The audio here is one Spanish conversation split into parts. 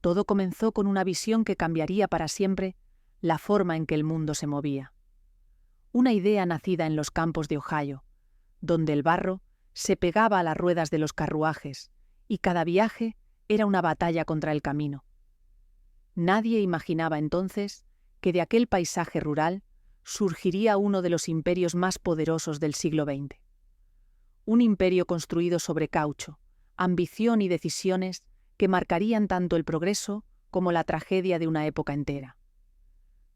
Todo comenzó con una visión que cambiaría para siempre la forma en que el mundo se movía. Una idea nacida en los campos de Ohio, donde el barro se pegaba a las ruedas de los carruajes y cada viaje era una batalla contra el camino. Nadie imaginaba entonces que de aquel paisaje rural surgiría uno de los imperios más poderosos del siglo XX. Un imperio construido sobre caucho, ambición y decisiones que marcarían tanto el progreso como la tragedia de una época entera.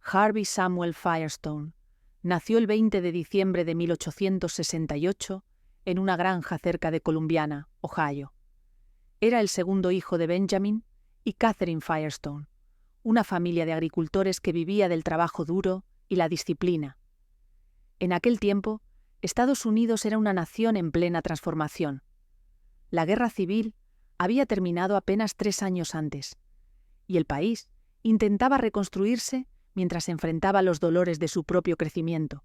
Harvey Samuel Firestone nació el 20 de diciembre de 1868 en una granja cerca de Columbiana, Ohio. Era el segundo hijo de Benjamin y Catherine Firestone, una familia de agricultores que vivía del trabajo duro y la disciplina. En aquel tiempo, Estados Unidos era una nación en plena transformación. La guerra civil había terminado apenas 3 años antes, y el país intentaba reconstruirse mientras enfrentaba los dolores de su propio crecimiento.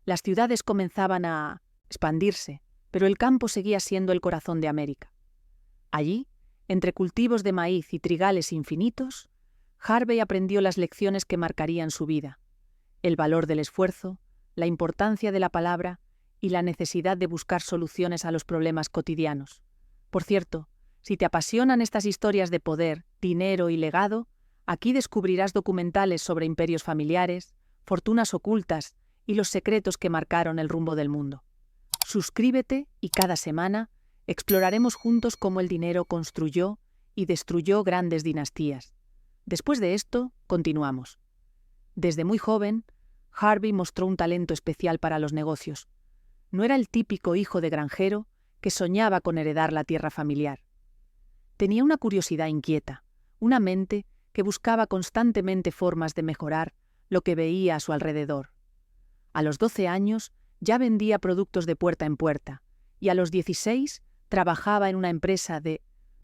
Las ciudades comenzaban a expandirse, pero el campo seguía siendo el corazón de América. Allí, entre cultivos de maíz y trigales infinitos, Harvey aprendió las lecciones que marcarían su vida: el valor del esfuerzo, la importancia de la palabra y la necesidad de buscar soluciones a los problemas cotidianos. Por cierto, si te apasionan estas historias de poder, dinero y legado, aquí descubrirás documentales sobre imperios familiares, fortunas ocultas y los secretos que marcaron el rumbo del mundo. Suscríbete y cada semana exploraremos juntos cómo el dinero construyó y destruyó grandes dinastías. Después de esto, continuamos. Desde muy joven, Harvey mostró un talento especial para los negocios. No era el típico hijo de granjero que soñaba con heredar la tierra familiar. Tenía una curiosidad inquieta, una mente que buscaba constantemente formas de mejorar lo que veía a su alrededor. A los 12 años ya vendía productos de puerta en puerta y a los 16 trabajaba en una empresa de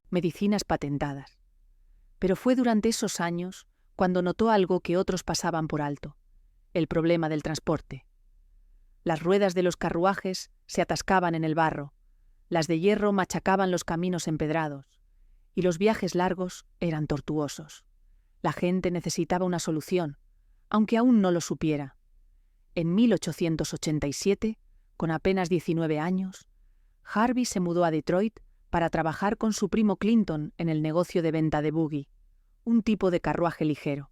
medicinas patentadas. Pero fue durante esos años cuando notó algo que otros pasaban por alto: el problema del transporte. Las ruedas de los carruajes se atascaban en el barro, las de hierro machacaban los caminos empedrados, y los viajes largos eran tortuosos. La gente necesitaba una solución, aunque aún no lo supiera. En 1887, con apenas 19 años, Harvey se mudó a Detroit para trabajar con su primo Clinton en el negocio de venta de buggy, un tipo de carruaje ligero.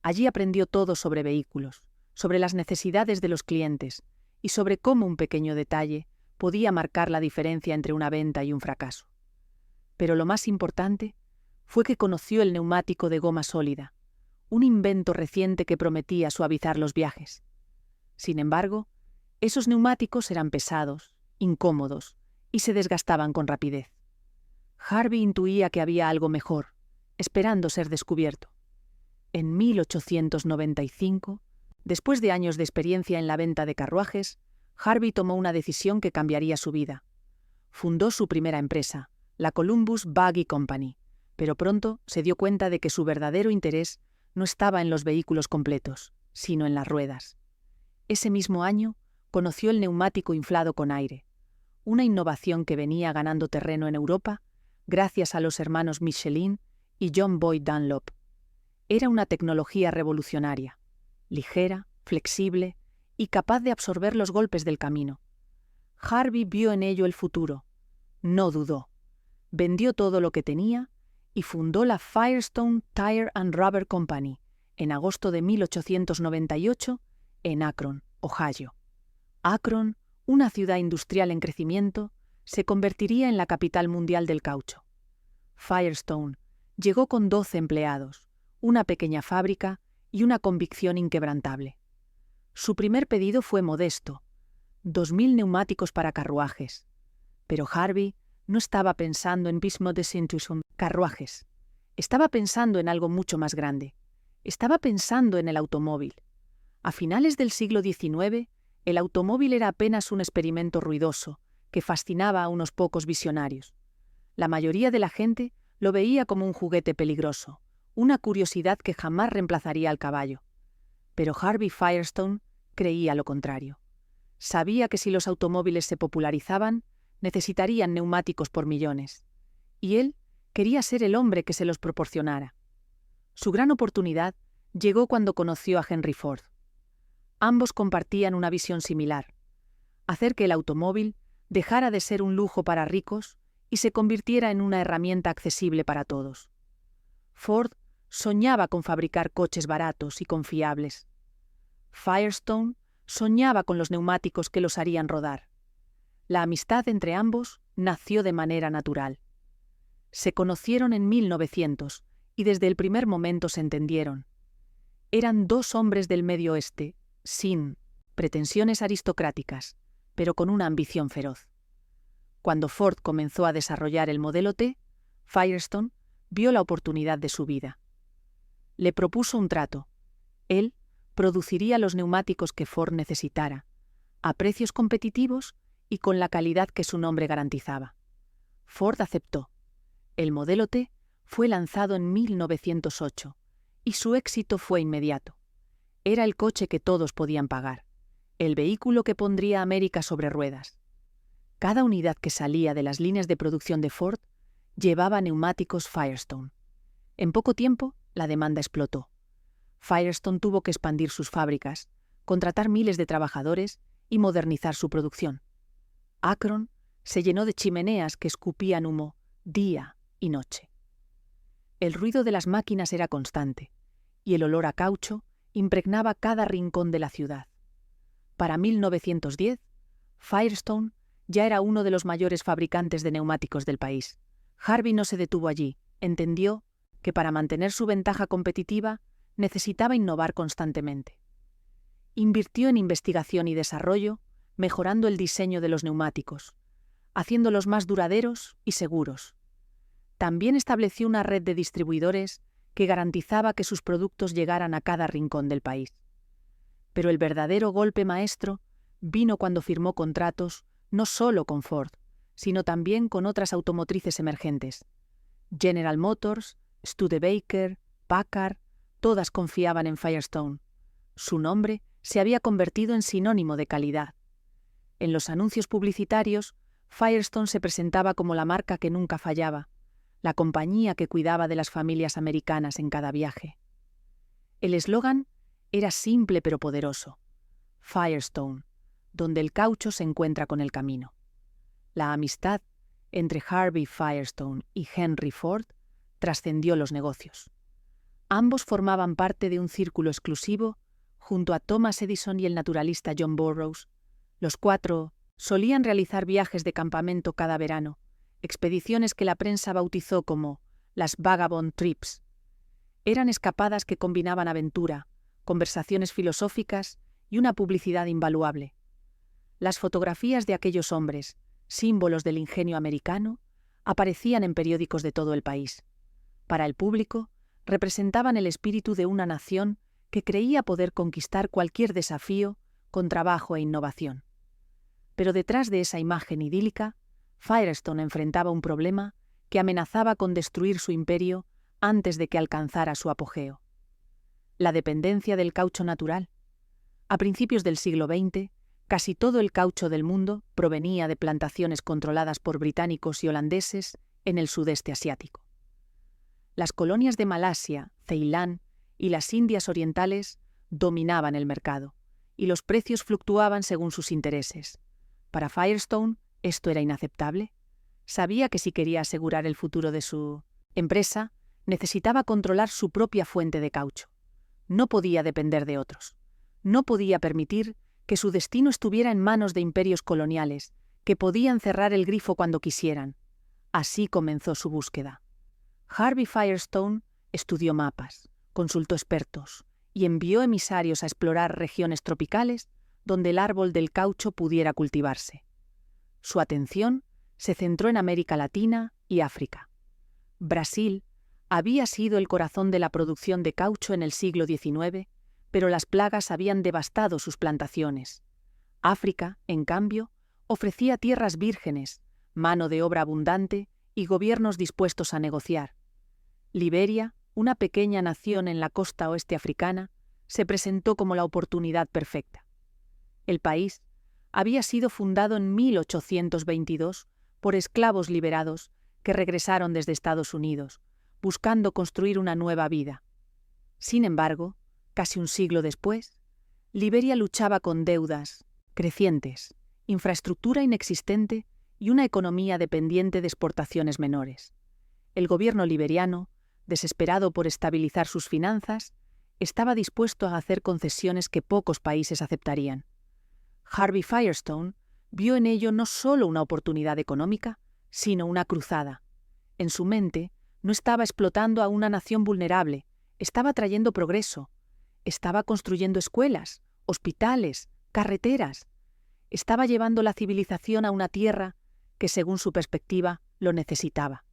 Allí aprendió todo sobre vehículos, sobre las necesidades de los clientes y sobre cómo un pequeño detalle podía marcar la diferencia entre una venta y un fracaso. Pero lo más importante fue que conoció el neumático de goma sólida, un invento reciente que prometía suavizar los viajes. Sin embargo, esos neumáticos eran pesados, incómodos y se desgastaban con rapidez. Harvey intuía que había algo mejor, esperando ser descubierto. En 1895, después de años de experiencia en la venta de carruajes, Harvey tomó una decisión que cambiaría su vida. Fundó su primera empresa, la Columbus Buggy Company, pero pronto se dio cuenta de que su verdadero interés no estaba en los vehículos completos, sino en las ruedas. Ese mismo año conoció el neumático inflado con aire, una innovación que venía ganando terreno en Europa gracias a los hermanos Michelin y John Boyd Dunlop. Era una tecnología revolucionaria, ligera, flexible y capaz de absorber los golpes del camino. Harvey vio en ello el futuro. No dudó. Vendió todo lo que tenía y fundó la Firestone Tire and Rubber Company en agosto de 1898 en Akron, Ohio. Akron, una ciudad industrial en crecimiento, se convertiría en la capital mundial del caucho. Firestone llegó con 12 empleados, una pequeña fábrica y una convicción inquebrantable. Su primer pedido fue modesto: 2.000 neumáticos para carruajes. Pero Harvey no estaba pensando en carruajes. Estaba pensando en algo mucho más grande. Estaba pensando en el automóvil. A finales del siglo XIX, el automóvil era apenas un experimento ruidoso que fascinaba a unos pocos visionarios. La mayoría de la gente lo veía como un juguete peligroso, una curiosidad que jamás reemplazaría al caballo. Pero Harvey Firestone creía lo contrario. Sabía que si los automóviles se popularizaban, necesitarían neumáticos por millones. Y él quería ser el hombre que se los proporcionara. Su gran oportunidad llegó cuando conoció a Henry Ford. Ambos compartían una visión similar: hacer que el automóvil dejara de ser un lujo para ricos y se convirtiera en una herramienta accesible para todos. Ford soñaba con fabricar coches baratos y confiables. Firestone soñaba con los neumáticos que los harían rodar. La amistad entre ambos nació de manera natural. Se conocieron en 1900 y desde el primer momento se entendieron. Eran dos hombres del Medio Oeste, sin pretensiones aristocráticas, pero con una ambición feroz. Cuando Ford comenzó a desarrollar el Modelo T, Firestone vio la oportunidad de su vida. Le propuso un trato. Él produciría los neumáticos que Ford necesitara, a precios competitivos y con la calidad que su nombre garantizaba. Ford aceptó. El Modelo T fue lanzado en 1908 y su éxito fue inmediato. Era el coche que todos podían pagar, el vehículo que pondría a América sobre ruedas. Cada unidad que salía de las líneas de producción de Ford llevaba neumáticos Firestone. En poco tiempo, la demanda explotó. Firestone tuvo que expandir sus fábricas, contratar miles de trabajadores y modernizar su producción. Akron se llenó de chimeneas que escupían humo día y noche. El ruido de las máquinas era constante, y el olor a caucho impregnaba cada rincón de la ciudad. Para 1910, Firestone ya era uno de los mayores fabricantes de neumáticos del país. Harvey no se detuvo allí. Entendió que para mantener su ventaja competitiva necesitaba innovar constantemente. Invirtió en investigación y desarrollo, mejorando el diseño de los neumáticos, haciéndolos más duraderos y seguros. También estableció una red de distribuidores que garantizaba que sus productos llegaran a cada rincón del país. Pero el verdadero golpe maestro vino cuando firmó contratos no solo con Ford, sino también con otras automotrices emergentes. General Motors, Studebaker, Packard, todas confiaban en Firestone. Su nombre se había convertido en sinónimo de calidad. En los anuncios publicitarios, Firestone se presentaba como la marca que nunca fallaba, la compañía que cuidaba de las familias americanas en cada viaje. El eslogan era simple pero poderoso: Firestone, donde el caucho se encuentra con el camino. La amistad entre Harvey Firestone y Henry Ford trascendió los negocios. Ambos formaban parte de un círculo exclusivo junto a Thomas Edison y el naturalista John Burroughs. Los cuatro solían realizar viajes de campamento cada verano, expediciones que la prensa bautizó como las Vagabond Trips. Eran escapadas que combinaban aventura, conversaciones filosóficas y una publicidad invaluable. Las fotografías de aquellos hombres, símbolos del ingenio americano, aparecían en periódicos de todo el país. Para el público, representaban el espíritu de una nación que creía poder conquistar cualquier desafío con trabajo e innovación. Pero detrás de esa imagen idílica, Firestone enfrentaba un problema que amenazaba con destruir su imperio antes de que alcanzara su apogeo: la dependencia del caucho natural. A principios del siglo XX, casi todo el caucho del mundo provenía de plantaciones controladas por británicos y holandeses en el sudeste asiático. Las colonias de Malasia, Ceilán y las Indias Orientales dominaban el mercado, y los precios fluctuaban según sus intereses. Para Firestone, esto era inaceptable. Sabía que si quería asegurar el futuro de su empresa, necesitaba controlar su propia fuente de caucho. No podía depender de otros. No podía permitir que su destino estuviera en manos de imperios coloniales, que podían cerrar el grifo cuando quisieran. Así comenzó su búsqueda. Harvey Firestone estudió mapas, consultó expertos y envió emisarios a explorar regiones tropicales donde el árbol del caucho pudiera cultivarse. Su atención se centró en América Latina y África. Brasil había sido el corazón de la producción de caucho en el siglo XIX, pero las plagas habían devastado sus plantaciones. África, en cambio, ofrecía tierras vírgenes, mano de obra abundante y gobiernos dispuestos a negociar. Liberia, una pequeña nación en la costa oeste africana, se presentó como la oportunidad perfecta. El país había sido fundado en 1822 por esclavos liberados que regresaron desde Estados Unidos, buscando construir una nueva vida. Sin embargo, casi un siglo después, Liberia luchaba con deudas crecientes, infraestructura inexistente y una economía dependiente de exportaciones menores. El gobierno liberiano, desesperado por estabilizar sus finanzas, estaba dispuesto a hacer concesiones que pocos países aceptarían. Harvey Firestone vio en ello no solo una oportunidad económica, sino una cruzada. En su mente, no estaba explotando a una nación vulnerable, estaba trayendo progreso. Estaba construyendo escuelas, hospitales, carreteras. Estaba llevando la civilización a una tierra que, según su perspectiva, lo necesitaba.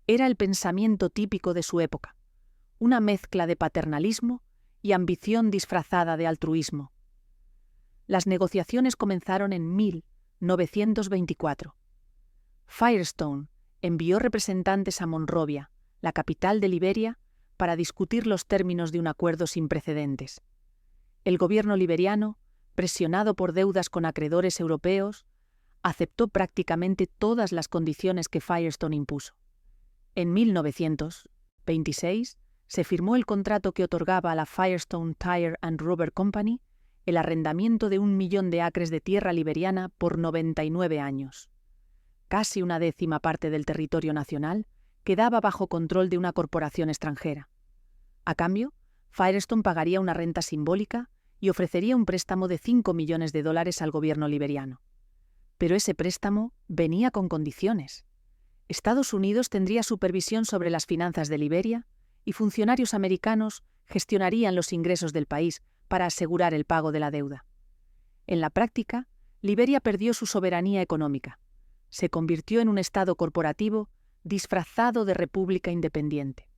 Era el pensamiento típico de su época, una mezcla de paternalismo y ambición disfrazada de altruismo. Las negociaciones comenzaron en 1924. Firestone envió representantes a Monrovia, la capital de Liberia, para discutir los términos de un acuerdo sin precedentes. El gobierno liberiano, presionado por deudas con acreedores europeos, aceptó prácticamente todas las condiciones que Firestone impuso. En 1926 se firmó el contrato que otorgaba a la Firestone Tire and Rubber Company el arrendamiento de 1 millón de acres de tierra liberiana por 99 años. Casi una décima parte del territorio nacional quedaba bajo control de una corporación extranjera. A cambio, Firestone pagaría una renta simbólica y ofrecería un préstamo de $5 millones al gobierno liberiano. Pero ese préstamo venía con condiciones. Estados Unidos tendría supervisión sobre las finanzas de Liberia y funcionarios americanos gestionarían los ingresos del país para asegurar el pago de la deuda. En la práctica, Liberia perdió su soberanía económica. Se convirtió en un estado corporativo disfrazado de república independiente.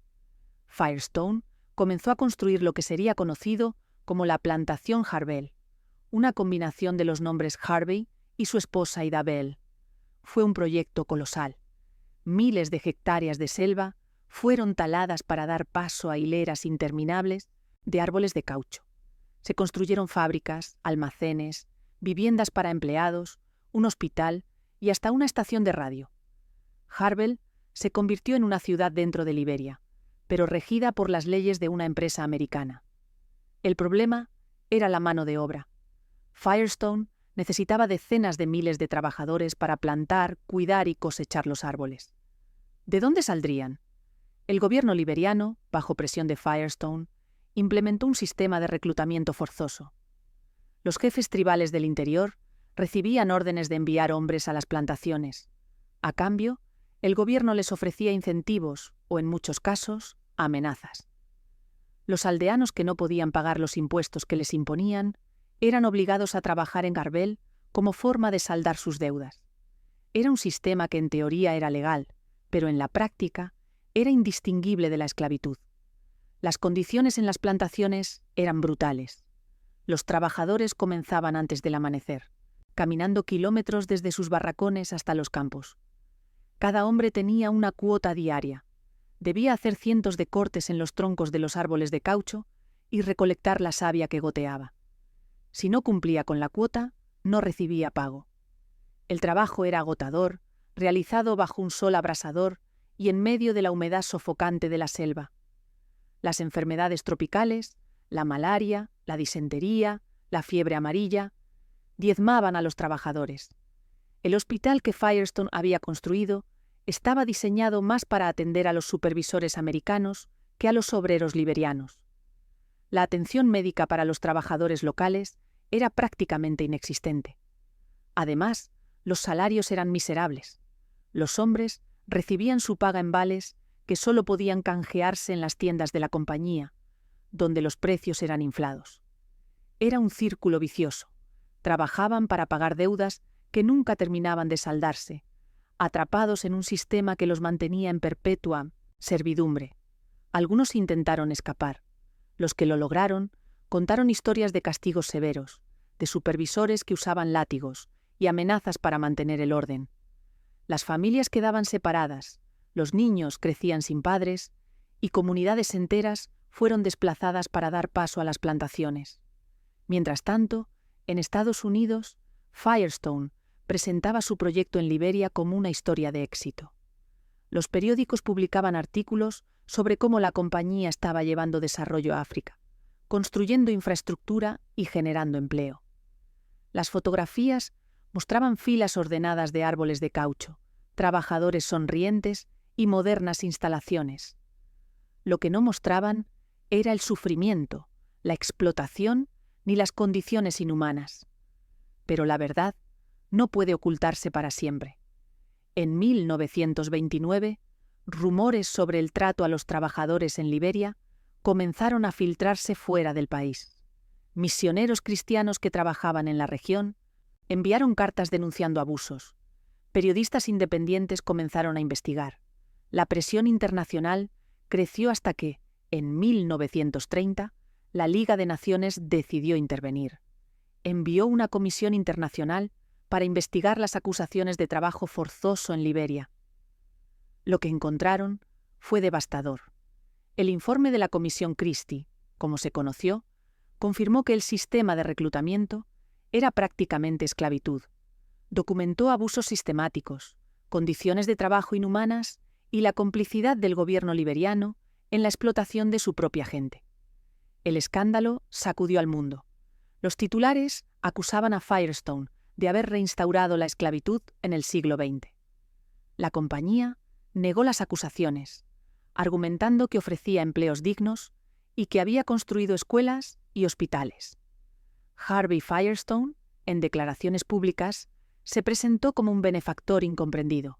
Firestone comenzó a construir lo que sería conocido como la Plantación Harvell, una combinación de los nombres Harvey y su esposa Ida Bell. Fue un proyecto colosal. Miles de hectáreas de selva fueron taladas para dar paso a hileras interminables de árboles de caucho. Se construyeron fábricas, almacenes, viviendas para empleados, un hospital y hasta una estación de radio. Harvell se convirtió en una ciudad dentro de Liberia, pero regida por las leyes de una empresa americana. El problema era la mano de obra. Firestone necesitaba decenas de miles de trabajadores para plantar, cuidar y cosechar los árboles. ¿De dónde saldrían? El gobierno liberiano, bajo presión de Firestone, implementó un sistema de reclutamiento forzoso. Los jefes tribales del interior recibían órdenes de enviar hombres a las plantaciones. A cambio, el gobierno les ofrecía incentivos o, en muchos casos, amenazas. Los aldeanos que no podían pagar los impuestos que les imponían eran obligados a trabajar en Harvell como forma de saldar sus deudas. Era un sistema que en teoría era legal, pero en la práctica era indistinguible de la esclavitud. Las condiciones en las plantaciones eran brutales. Los trabajadores comenzaban antes del amanecer, caminando kilómetros desde sus barracones hasta los campos. Cada hombre tenía una cuota diaria. Debía hacer cientos de cortes en los troncos de los árboles de caucho y recolectar la savia que goteaba. Si no cumplía con la cuota, no recibía pago. El trabajo era agotador, realizado bajo un sol abrasador y en medio de la humedad sofocante de la selva. Las enfermedades tropicales, la malaria, la disentería, la fiebre amarilla, diezmaban a los trabajadores. El hospital que Firestone había construido estaba diseñado más para atender a los supervisores americanos que a los obreros liberianos. La atención médica para los trabajadores locales era prácticamente inexistente. Además, los salarios eran miserables. Los hombres recibían su paga en vales que solo podían canjearse en las tiendas de la compañía, donde los precios eran inflados. Era un círculo vicioso. Trabajaban para pagar deudas que nunca terminaban de saldarse, atrapados en un sistema que los mantenía en perpetua servidumbre. Algunos intentaron escapar. Los que lo lograron contaron historias de castigos severos, de supervisores que usaban látigos y amenazas para mantener el orden. Las familias quedaban separadas, los niños crecían sin padres y comunidades enteras fueron desplazadas para dar paso a las plantaciones. Mientras tanto, en Estados Unidos, Firestone presentaba su proyecto en Liberia como una historia de éxito. Los periódicos publicaban artículos sobre cómo la compañía estaba llevando desarrollo a África, construyendo infraestructura y generando empleo. Las fotografías mostraban filas ordenadas de árboles de caucho, trabajadores sonrientes y modernas instalaciones. Lo que no mostraban era el sufrimiento, la explotación ni las condiciones inhumanas. Pero la verdad no puede ocultarse para siempre. En 1929, rumores sobre el trato a los trabajadores en Liberia comenzaron a filtrarse fuera del país. Misioneros cristianos que trabajaban en la región enviaron cartas denunciando abusos. Periodistas independientes comenzaron a investigar. La presión internacional creció hasta que, en 1930, la Liga de Naciones decidió intervenir. Envió una comisión internacional para investigar las acusaciones de trabajo forzoso en Liberia. Lo que encontraron fue devastador. El informe de la Comisión Christie, como se conoció, confirmó que el sistema de reclutamiento era prácticamente esclavitud. Documentó abusos sistemáticos, condiciones de trabajo inhumanas y la complicidad del gobierno liberiano en la explotación de su propia gente. El escándalo sacudió al mundo. Los titulares acusaban a Firestone de haber reinstaurado la esclavitud en el siglo XX. La compañía negó las acusaciones, argumentando que ofrecía empleos dignos y que había construido escuelas y hospitales. Harvey Firestone, en declaraciones públicas, se presentó como un benefactor incomprendido,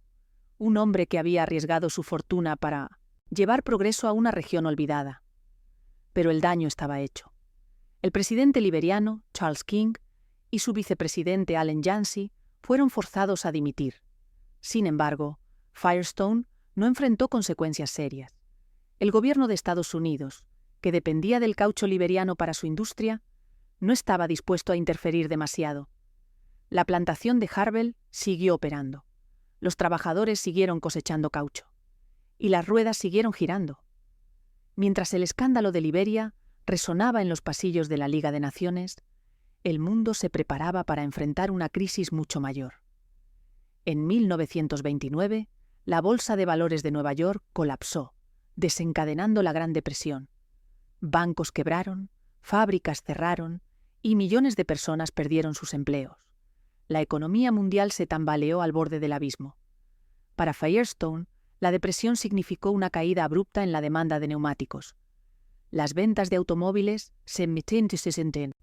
un hombre que había arriesgado su fortuna para llevar progreso a una región olvidada. Pero el daño estaba hecho. El presidente liberiano, Charles King, y su vicepresidente Allen Yancey fueron forzados a dimitir. Sin embargo, Firestone no enfrentó consecuencias serias. El gobierno de Estados Unidos, que dependía del caucho liberiano para su industria, no estaba dispuesto a interferir demasiado. La plantación de Harvel siguió operando. Los trabajadores siguieron cosechando caucho. Y las ruedas siguieron girando. Mientras el escándalo de Liberia resonaba en los pasillos de la Liga de Naciones, el mundo se preparaba para enfrentar una crisis mucho mayor. En 1929, la Bolsa de Valores de Nueva York colapsó, desencadenando la Gran Depresión. Bancos quebraron, fábricas cerraron y millones de personas perdieron sus empleos. La economía mundial se tambaleó al borde del abismo. Para Firestone, la depresión significó una caída abrupta en la demanda de neumáticos. Las ventas de automóviles se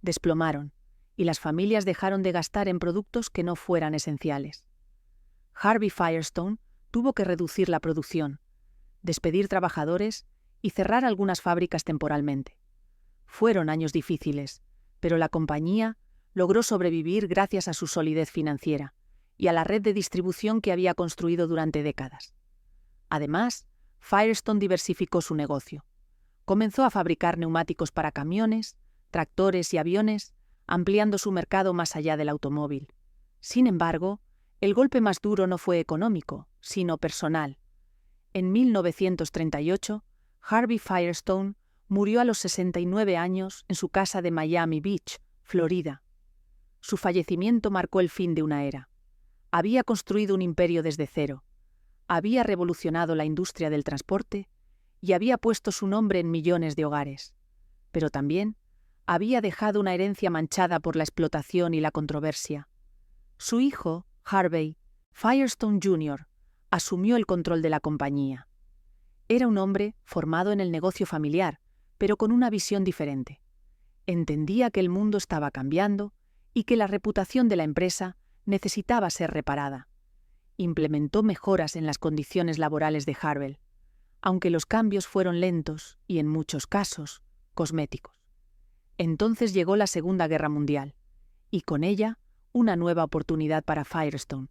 desplomaron y las familias dejaron de gastar en productos que no fueran esenciales. Harvey Firestone tuvo que reducir la producción, despedir trabajadores y cerrar algunas fábricas temporalmente. Fueron años difíciles, pero la compañía logró sobrevivir gracias a su solidez financiera y a la red de distribución que había construido durante décadas. Además, Firestone diversificó su negocio. Comenzó a fabricar neumáticos para camiones, tractores y aviones, ampliando su mercado más allá del automóvil. Sin embargo, el golpe más duro no fue económico, sino personal. En 1938, Harvey Firestone murió a los 69 años en su casa de Miami Beach, Florida. Su fallecimiento marcó el fin de una era. Había construido un imperio desde cero. Había revolucionado la industria del transporte y había puesto su nombre en millones de hogares. Pero también había dejado una herencia manchada por la explotación y la controversia. Su hijo, Harvey Firestone Jr., asumió el control de la compañía. Era un hombre formado en el negocio familiar, pero con una visión diferente. Entendía que el mundo estaba cambiando y que la reputación de la empresa necesitaba ser reparada. Implementó mejoras en las condiciones laborales de Harvel, aunque los cambios fueron lentos y, en muchos casos, cosméticos. Entonces llegó la Segunda Guerra Mundial, y con ella una nueva oportunidad para Firestone.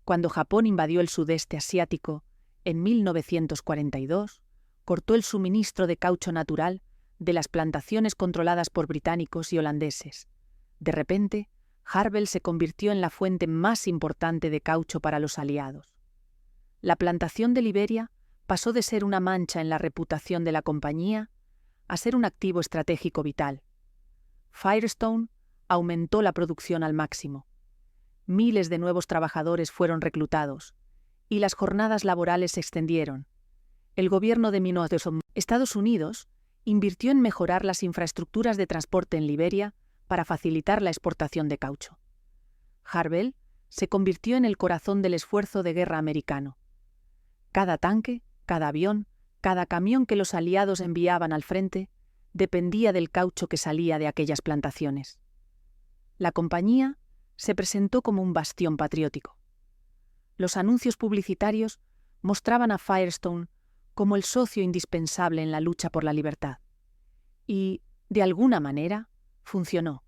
Cuando Japón invadió el sudeste asiático, en 1942, cortó el suministro de caucho natural de las plantaciones controladas por británicos y holandeses. De repente, Harvel se convirtió en la fuente más importante de caucho para los aliados. La plantación de Liberia pasó de ser una mancha en la reputación de la compañía a ser un activo estratégico vital. Firestone aumentó la producción al máximo. Miles de nuevos trabajadores fueron reclutados, y las jornadas laborales se extendieron. El gobierno de Estados Unidos invirtió en mejorar las infraestructuras de transporte en Liberia para facilitar la exportación de caucho. Harvel se convirtió en el corazón del esfuerzo de guerra americano. Cada tanque, cada avión, cada camión que los aliados enviaban al frente dependía del caucho que salía de aquellas plantaciones. La compañía se presentó como un bastión patriótico. Los anuncios publicitarios mostraban a Firestone como el socio indispensable en la lucha por la libertad. Y, de alguna manera, funcionó.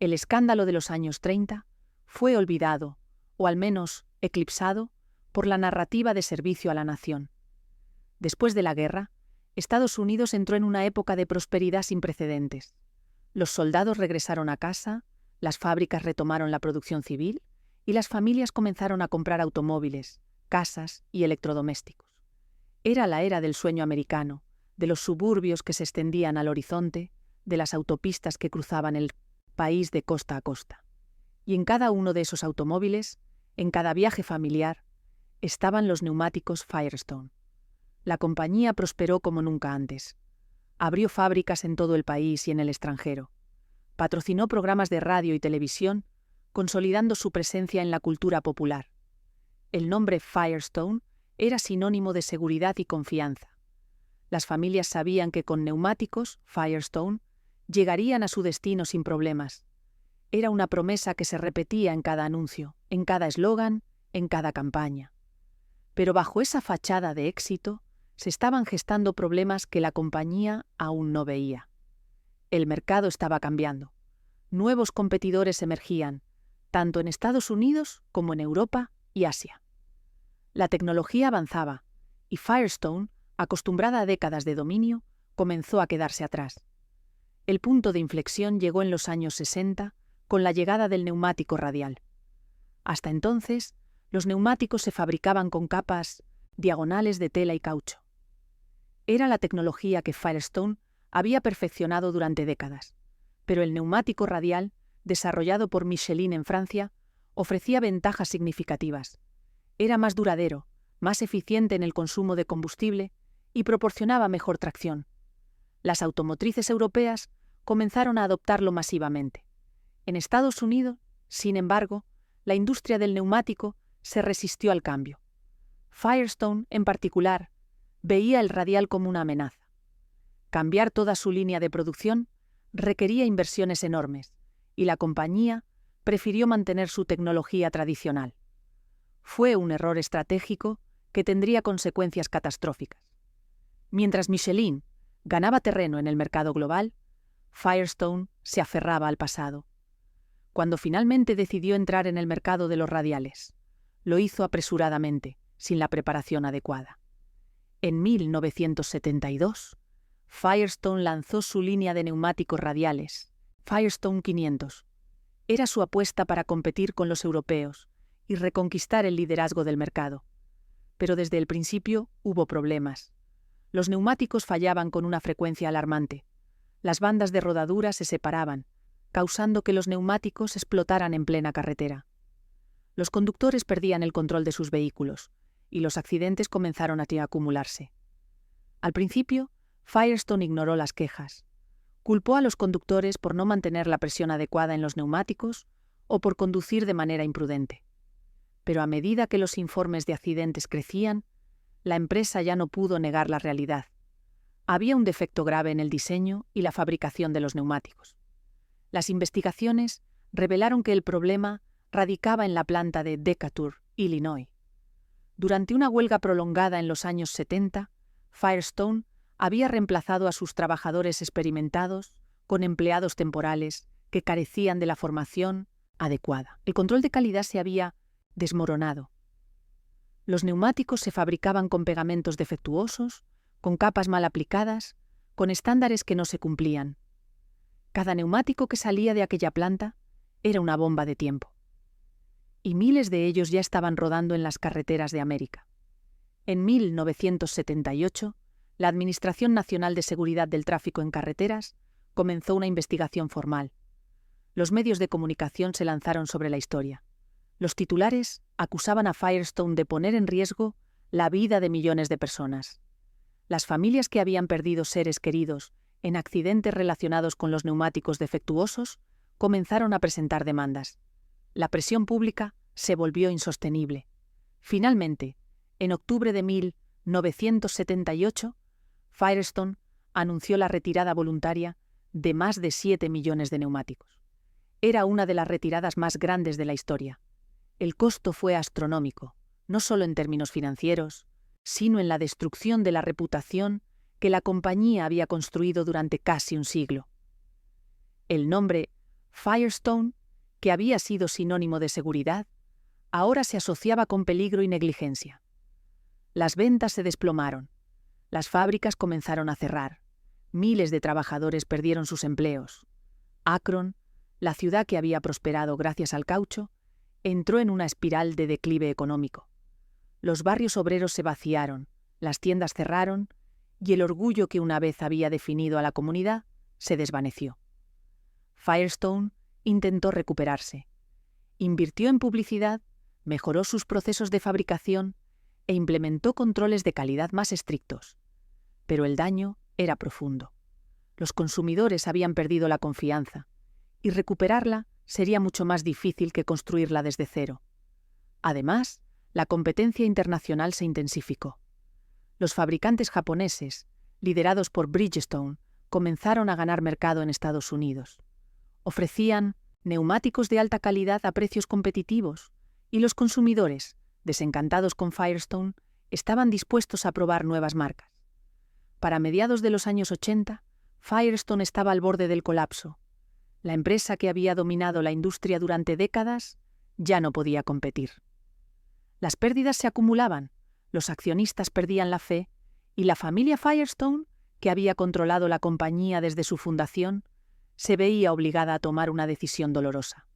El escándalo de los años 30 fue olvidado, o al menos eclipsado, por la narrativa de servicio a la nación. Después de la guerra, Estados Unidos entró en una época de prosperidad sin precedentes. Los soldados regresaron a casa, las fábricas retomaron la producción civil y las familias comenzaron a comprar automóviles, casas y electrodomésticos. Era la era del sueño americano, de los suburbios que se extendían al horizonte, de las autopistas que cruzaban el país de costa a costa. Y en cada uno de esos automóviles, en cada viaje familiar, estaban los neumáticos Firestone. La compañía prosperó como nunca antes. Abrió fábricas en todo el país y en el extranjero. Patrocinó programas de radio y televisión, consolidando su presencia en la cultura popular. El nombre Firestone era sinónimo de seguridad y confianza. Las familias sabían que con neumáticos Firestone llegarían a su destino sin problemas. Era una promesa que se repetía en cada anuncio, en cada eslogan, en cada campaña. Pero bajo esa fachada de éxito se estaban gestando problemas que la compañía aún no veía. El mercado estaba cambiando. Nuevos competidores emergían, tanto en Estados Unidos como en Europa y Asia. La tecnología avanzaba, y Firestone, acostumbrada a décadas de dominio, comenzó a quedarse atrás. El punto de inflexión llegó en los años 60, con la llegada del neumático radial. Hasta entonces, los neumáticos se fabricaban con capas diagonales de tela y caucho. Era la tecnología que Firestone había perfeccionado durante décadas, pero el neumático radial, desarrollado por Michelin en Francia, ofrecía ventajas significativas. Era más duradero, más eficiente en el consumo de combustible y proporcionaba mejor tracción. Las automotrices europeas comenzaron a adoptarlo masivamente. En Estados Unidos, sin embargo, la industria del neumático se resistió al cambio. Firestone, en particular, veía el radial como una amenaza. Cambiar toda su línea de producción requería inversiones enormes, y la compañía prefirió mantener su tecnología tradicional. Fue un error estratégico que tendría consecuencias catastróficas. Mientras Michelin ganaba terreno en el mercado global, Firestone se aferraba al pasado. Cuando finalmente decidió entrar en el mercado de los radiales, lo hizo apresuradamente, sin la preparación adecuada. En 1972, Firestone lanzó su línea de neumáticos radiales, Firestone 500. Era su apuesta para competir con los europeos y reconquistar el liderazgo del mercado. Pero desde el principio hubo problemas. Los neumáticos fallaban con una frecuencia alarmante. Las bandas de rodadura se separaban, causando que los neumáticos explotaran en plena carretera. Los conductores perdían el control de sus vehículos, y los accidentes comenzaron a acumularse. Al principio, Firestone ignoró las quejas. Culpó a los conductores por no mantener la presión adecuada en los neumáticos o por conducir de manera imprudente. Pero a medida que los informes de accidentes crecían, la empresa ya no pudo negar la realidad. Había un defecto grave en el diseño y la fabricación de los neumáticos. Las investigaciones revelaron que el problema radicaba en la planta de Decatur, Illinois. Durante una huelga prolongada en los años 70, Firestone había reemplazado a sus trabajadores experimentados con empleados temporales que carecían de la formación adecuada. El control de calidad se había desmoronado. Los neumáticos se fabricaban con pegamentos defectuosos, con capas mal aplicadas, con estándares que no se cumplían. Cada neumático que salía de aquella planta era una bomba de tiempo. Y miles de ellos ya estaban rodando en las carreteras de América. En 1978, la Administración Nacional de Seguridad del Tráfico en Carreteras comenzó una investigación formal. Los medios de comunicación se lanzaron sobre la historia. Los titulares acusaban a Firestone de poner en riesgo la vida de millones de personas. Las familias que habían perdido seres queridos en accidentes relacionados con los neumáticos defectuosos comenzaron a presentar demandas. La presión pública se volvió insostenible. Finalmente, en octubre de 1978, Firestone anunció la retirada voluntaria de más de 7 millones de neumáticos. Era una de las retiradas más grandes de la historia. El costo fue astronómico, no solo en términos financieros, sino en la destrucción de la reputación que la compañía había construido durante casi un siglo. El nombre Firestone, que había sido sinónimo de seguridad, ahora se asociaba con peligro y negligencia. Las ventas se desplomaron. Las fábricas comenzaron a cerrar. Miles de trabajadores perdieron sus empleos. Akron, la ciudad que había prosperado gracias al caucho, entró en una espiral de declive económico. Los barrios obreros se vaciaron, las tiendas cerraron y el orgullo que una vez había definido a la comunidad se desvaneció. Firestone intentó recuperarse. Invirtió en publicidad, mejoró sus procesos de fabricación e implementó controles de calidad más estrictos. Pero el daño era profundo. Los consumidores habían perdido la confianza, y recuperarla sería mucho más difícil que construirla desde cero. Además, la competencia internacional se intensificó. Los fabricantes japoneses, liderados por Bridgestone, comenzaron a ganar mercado en Estados Unidos. Ofrecían neumáticos de alta calidad a precios competitivos, y los consumidores, desencantados con Firestone, estaban dispuestos a probar nuevas marcas. Para mediados de los años 80, Firestone estaba al borde del colapso. La empresa que había dominado la industria durante décadas ya no podía competir. Las pérdidas se acumulaban, los accionistas perdían la fe y la familia Firestone, que había controlado la compañía desde su fundación, se veía obligada a tomar una decisión dolorosa.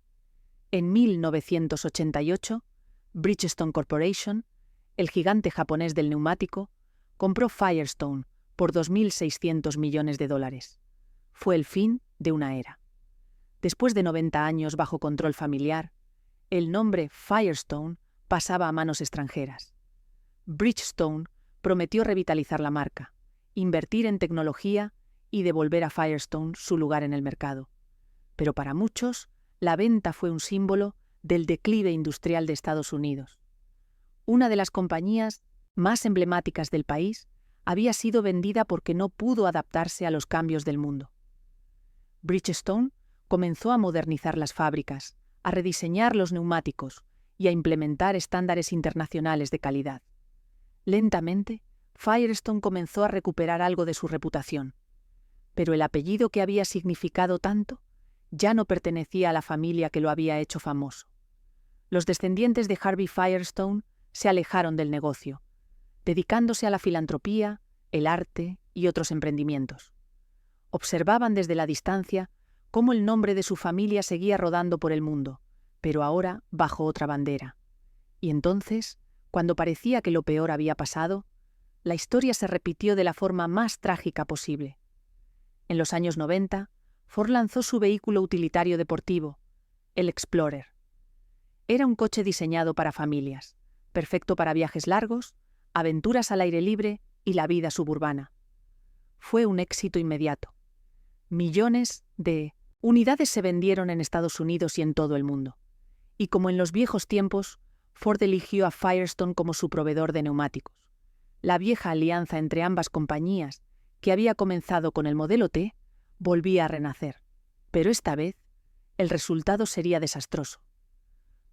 En 1988, Bridgestone Corporation, el gigante japonés del neumático, compró Firestone por $2.600 millones. Fue el fin de una era. Después de 90 años bajo control familiar, el nombre Firestone pasaba a manos extranjeras. Bridgestone prometió revitalizar la marca, invertir en tecnología y devolver a Firestone su lugar en el mercado. Pero para muchos, la venta fue un símbolo del declive industrial de Estados Unidos. Una de las compañías más emblemáticas del país había sido vendida porque no pudo adaptarse a los cambios del mundo. Bridgestone comenzó a modernizar las fábricas, a rediseñar los neumáticos y a implementar estándares internacionales de calidad. Lentamente, Firestone comenzó a recuperar algo de su reputación. Pero el apellido que había significado tanto ya no pertenecía a la familia que lo había hecho famoso. Los descendientes de Harvey Firestone se alejaron del negocio, dedicándose a la filantropía, el arte y otros emprendimientos. Observaban desde la distancia cómo el nombre de su familia seguía rodando por el mundo, pero ahora bajo otra bandera. Y entonces, cuando parecía que lo peor había pasado, la historia se repitió de la forma más trágica posible. En los años 90, Ford lanzó su vehículo utilitario deportivo, el Explorer. Era un coche diseñado para familias, perfecto para viajes largos, aventuras al aire libre y la vida suburbana. Fue un éxito inmediato. Millones de unidades se vendieron en Estados Unidos y en todo el mundo. Y como en los viejos tiempos, Ford eligió a Firestone como su proveedor de neumáticos. La vieja alianza entre ambas compañías, que había comenzado con el modelo T, volvía a renacer. Pero esta vez, el resultado sería desastroso.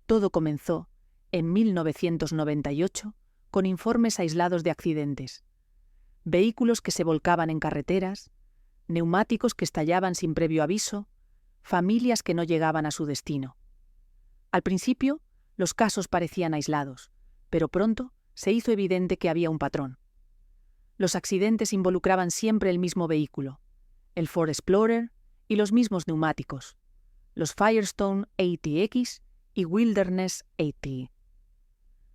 Todo comenzó en 1998 con informes aislados de accidentes. Vehículos que se volcaban en carreteras, neumáticos que estallaban sin previo aviso, familias que no llegaban a su destino. Al principio, los casos parecían aislados, pero pronto se hizo evidente que había un patrón. Los accidentes involucraban siempre el mismo vehículo, el Ford Explorer y los mismos neumáticos, los Firestone ATX y Wilderness AT.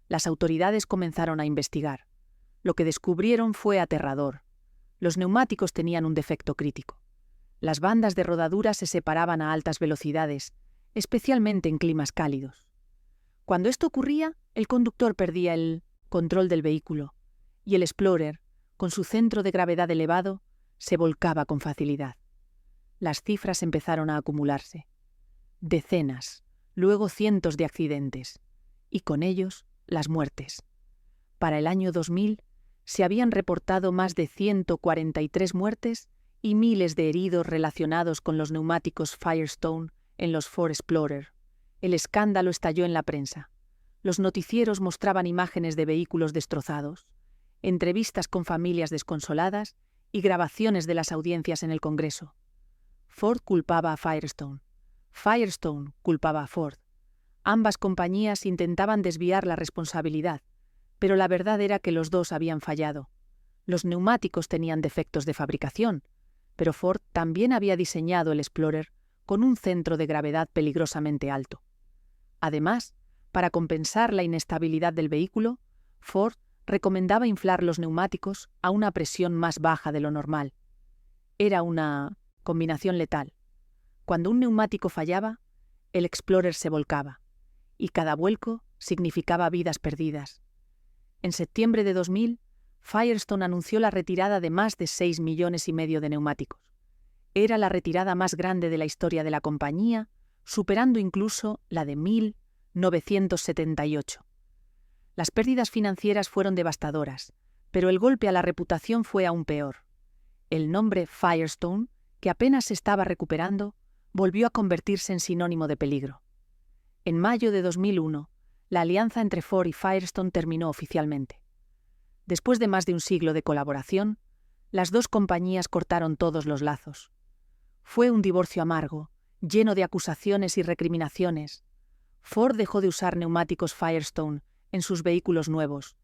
Las autoridades comenzaron a investigar. Lo que descubrieron fue aterrador. Los neumáticos tenían un defecto crítico. Las bandas de rodadura se separaban a altas velocidades, especialmente en climas cálidos. Cuando esto ocurría, el conductor perdía el control del vehículo y el Explorer, con su centro de gravedad elevado, se volcaba con facilidad. Las cifras empezaron a acumularse. Decenas, luego cientos de accidentes, y con ellos las muertes. Para el año 2000 se habían reportado más de 143 muertes y miles de heridos relacionados con los neumáticos Firestone en los Ford Explorer. El escándalo estalló en la prensa. Los noticieros mostraban imágenes de vehículos destrozados, entrevistas con familias desconsoladas y grabaciones de las audiencias en el Congreso. Ford culpaba a Firestone. Firestone culpaba a Ford. Ambas compañías intentaban desviar la responsabilidad, pero la verdad era que los dos habían fallado. Los neumáticos tenían defectos de fabricación, pero Ford también había diseñado el Explorer con un centro de gravedad peligrosamente alto. Además, para compensar la inestabilidad del vehículo, Ford recomendaba inflar los neumáticos a una presión más baja de lo normal. Era una combinación letal. Cuando un neumático fallaba, el Explorer se volcaba, y cada vuelco significaba vidas perdidas. En septiembre de 2000, Firestone anunció la retirada de más de 6,5 millones de neumáticos. Era la retirada más grande de la historia de la compañía, superando incluso la de 1978. Las pérdidas financieras fueron devastadoras, pero el golpe a la reputación fue aún peor. El nombre Firestone, que apenas se estaba recuperando, volvió a convertirse en sinónimo de peligro. En mayo de 2001, la alianza entre Ford y Firestone terminó oficialmente. Después de más de un siglo de colaboración, las dos compañías cortaron todos los lazos. Fue un divorcio amargo, lleno de acusaciones y recriminaciones. Ford dejó de usar neumáticos Firestone en sus vehículos nuevos,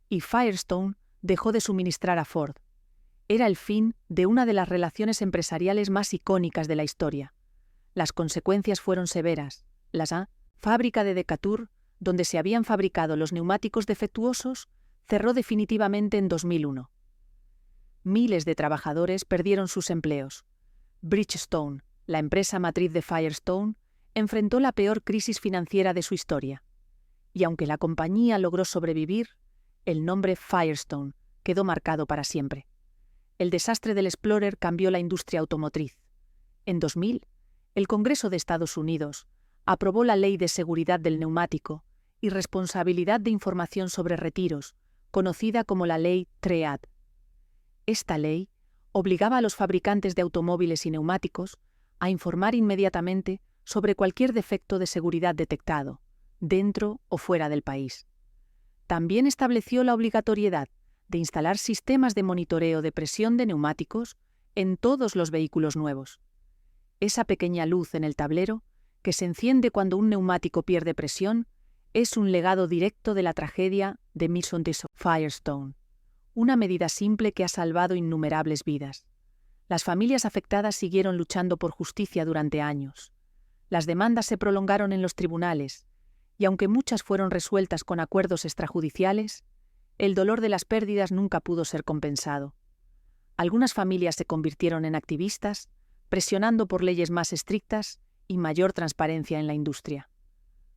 y Firestone dejó de suministrar a Ford. Era el fin de una de las relaciones empresariales más icónicas de la historia. Las consecuencias fueron severas. La fábrica de Decatur, donde se habían fabricado los neumáticos defectuosos, cerró definitivamente en 2001. Miles de trabajadores perdieron sus empleos. Bridgestone, la empresa matriz de Firestone, enfrentó la peor crisis financiera de su historia. Y aunque la compañía logró sobrevivir, el nombre Firestone quedó marcado para siempre. El desastre del Explorer cambió la industria automotriz. En 2000, el Congreso de Estados Unidos aprobó la Ley de Seguridad del Neumático y Responsabilidad de Información sobre Retiros, conocida como la Ley TREAD. Esta ley obligaba a los fabricantes de automóviles y neumáticos a informar inmediatamente sobre cualquier defecto de seguridad detectado, dentro o fuera del país. También estableció la obligatoriedad de instalar sistemas de monitoreo de presión de neumáticos en todos los vehículos nuevos. Esa pequeña luz en el tablero, que se enciende cuando un neumático pierde presión, es un legado directo de la tragedia de Firestone, una medida simple que ha salvado innumerables vidas. Las familias afectadas siguieron luchando por justicia durante años. Las demandas se prolongaron en los tribunales, y aunque muchas fueron resueltas con acuerdos extrajudiciales, el dolor de las pérdidas nunca pudo ser compensado. Algunas familias se convirtieron en activistas, presionando por leyes más estrictas y mayor transparencia en la industria.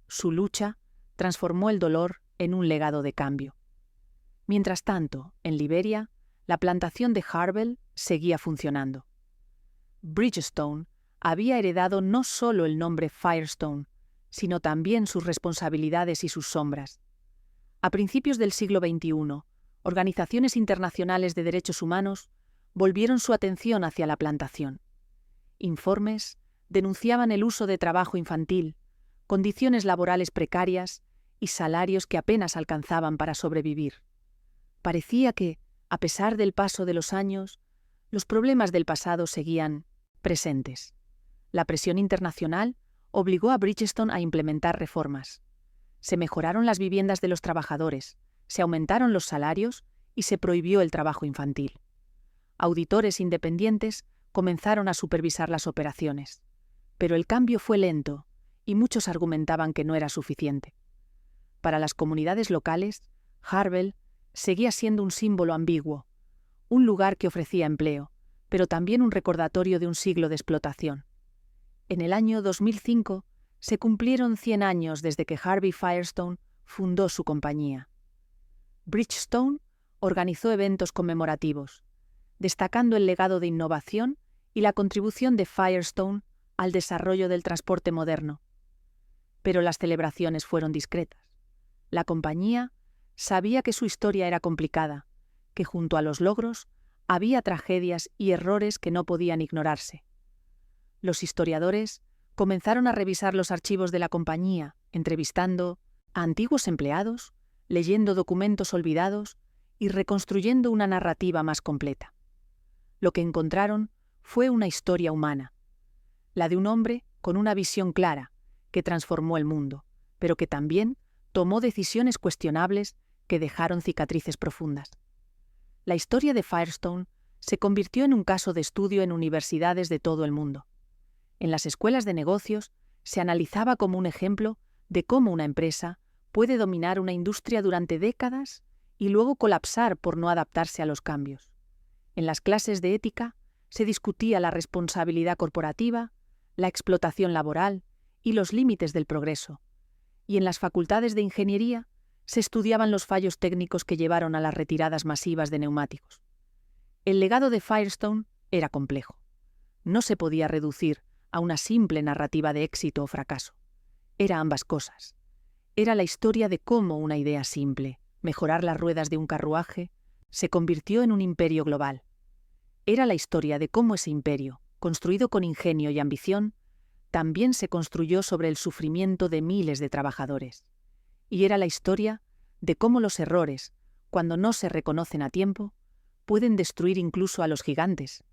Su lucha transformó el dolor en un legado de cambio. Mientras tanto, en Liberia, la plantación de Harwell seguía funcionando. Bridgestone había heredado no solo el nombre Firestone, sino también sus responsabilidades y sus sombras. A principios del siglo XXI, organizaciones internacionales de derechos humanos volvieron su atención hacia la plantación. Informes denunciaban el uso de trabajo infantil, condiciones laborales precarias y salarios que apenas alcanzaban para sobrevivir. Parecía que, a pesar del paso de los años, los problemas del pasado seguían presentes. La presión internacional obligó a Bridgestone a implementar reformas. Se mejoraron las viviendas de los trabajadores, se aumentaron los salarios y se prohibió el trabajo infantil. Auditores independientes comenzaron a supervisar las operaciones. Pero el cambio fue lento y muchos argumentaban que no era suficiente. Para las comunidades locales, Harwell seguía siendo un símbolo ambiguo, un lugar que ofrecía empleo, pero también un recordatorio de un siglo de explotación. En el año 2005 se cumplieron 100 años desde que Harvey Firestone fundó su compañía. Bridgestone organizó eventos conmemorativos, destacando el legado de innovación y la contribución de Firestone al desarrollo del transporte moderno. Pero las celebraciones fueron discretas. La compañía sabía que su historia era complicada, que junto a los logros había tragedias y errores que no podían ignorarse. Los historiadores comenzaron a revisar los archivos de la compañía, entrevistando a antiguos empleados, leyendo documentos olvidados y reconstruyendo una narrativa más completa. Lo que encontraron fue una historia humana, la de un hombre con una visión clara que transformó el mundo, pero que también tomó decisiones cuestionables que dejaron cicatrices profundas. La historia de Firestone se convirtió en un caso de estudio en universidades de todo el mundo. En las escuelas de negocios se analizaba como un ejemplo de cómo una empresa puede dominar una industria durante décadas y luego colapsar por no adaptarse a los cambios. En las clases de ética se discutía la responsabilidad corporativa, la explotación laboral y los límites del progreso. Y en las facultades de ingeniería se estudiaban los fallos técnicos que llevaron a las retiradas masivas de neumáticos. El legado de Firestone era complejo. No se podía reducir a una simple narrativa de éxito o fracaso. Era ambas cosas. Era la historia de cómo una idea simple, mejorar las ruedas de un carruaje, se convirtió en un imperio global. Era la historia de cómo ese imperio, construido con ingenio y ambición, también se construyó sobre el sufrimiento de miles de trabajadores. Y era la historia de cómo los errores, cuando no se reconocen a tiempo, pueden destruir incluso a los gigantes.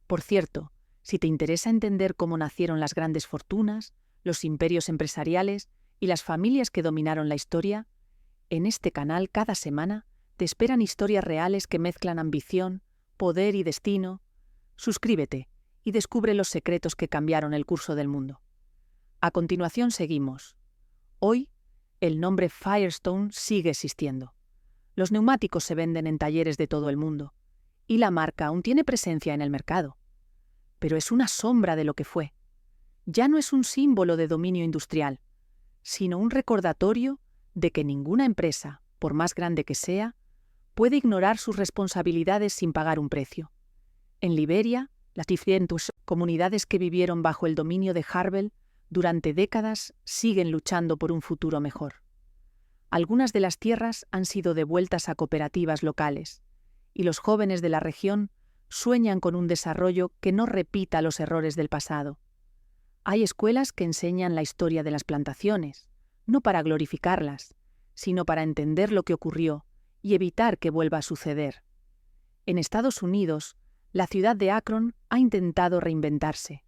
Por cierto, si te interesa entender cómo nacieron las grandes fortunas, los imperios empresariales y las familias que dominaron la historia, en este canal cada semana te esperan historias reales que mezclan ambición, poder y destino. Suscríbete y descubre los secretos que cambiaron el curso del mundo. A continuación seguimos. Hoy, el nombre Firestone sigue existiendo. Los neumáticos se venden en talleres de todo el mundo y la marca aún tiene presencia en el mercado. Pero es una sombra de lo que fue. Ya no es un símbolo de dominio industrial, sino un recordatorio de que ninguna empresa, por más grande que sea, puede ignorar sus responsabilidades sin pagar un precio. En Liberia, las diferentes comunidades que vivieron bajo el dominio de Harvel durante décadas siguen luchando por un futuro mejor. Algunas de las tierras han sido devueltas a cooperativas locales, y los jóvenes de la región sueñan con un desarrollo que no repita los errores del pasado. Hay escuelas que enseñan la historia de las plantaciones, no para glorificarlas, sino para entender lo que ocurrió y evitar que vuelva a suceder. En Estados Unidos, la ciudad de Akron ha intentado reinventarse.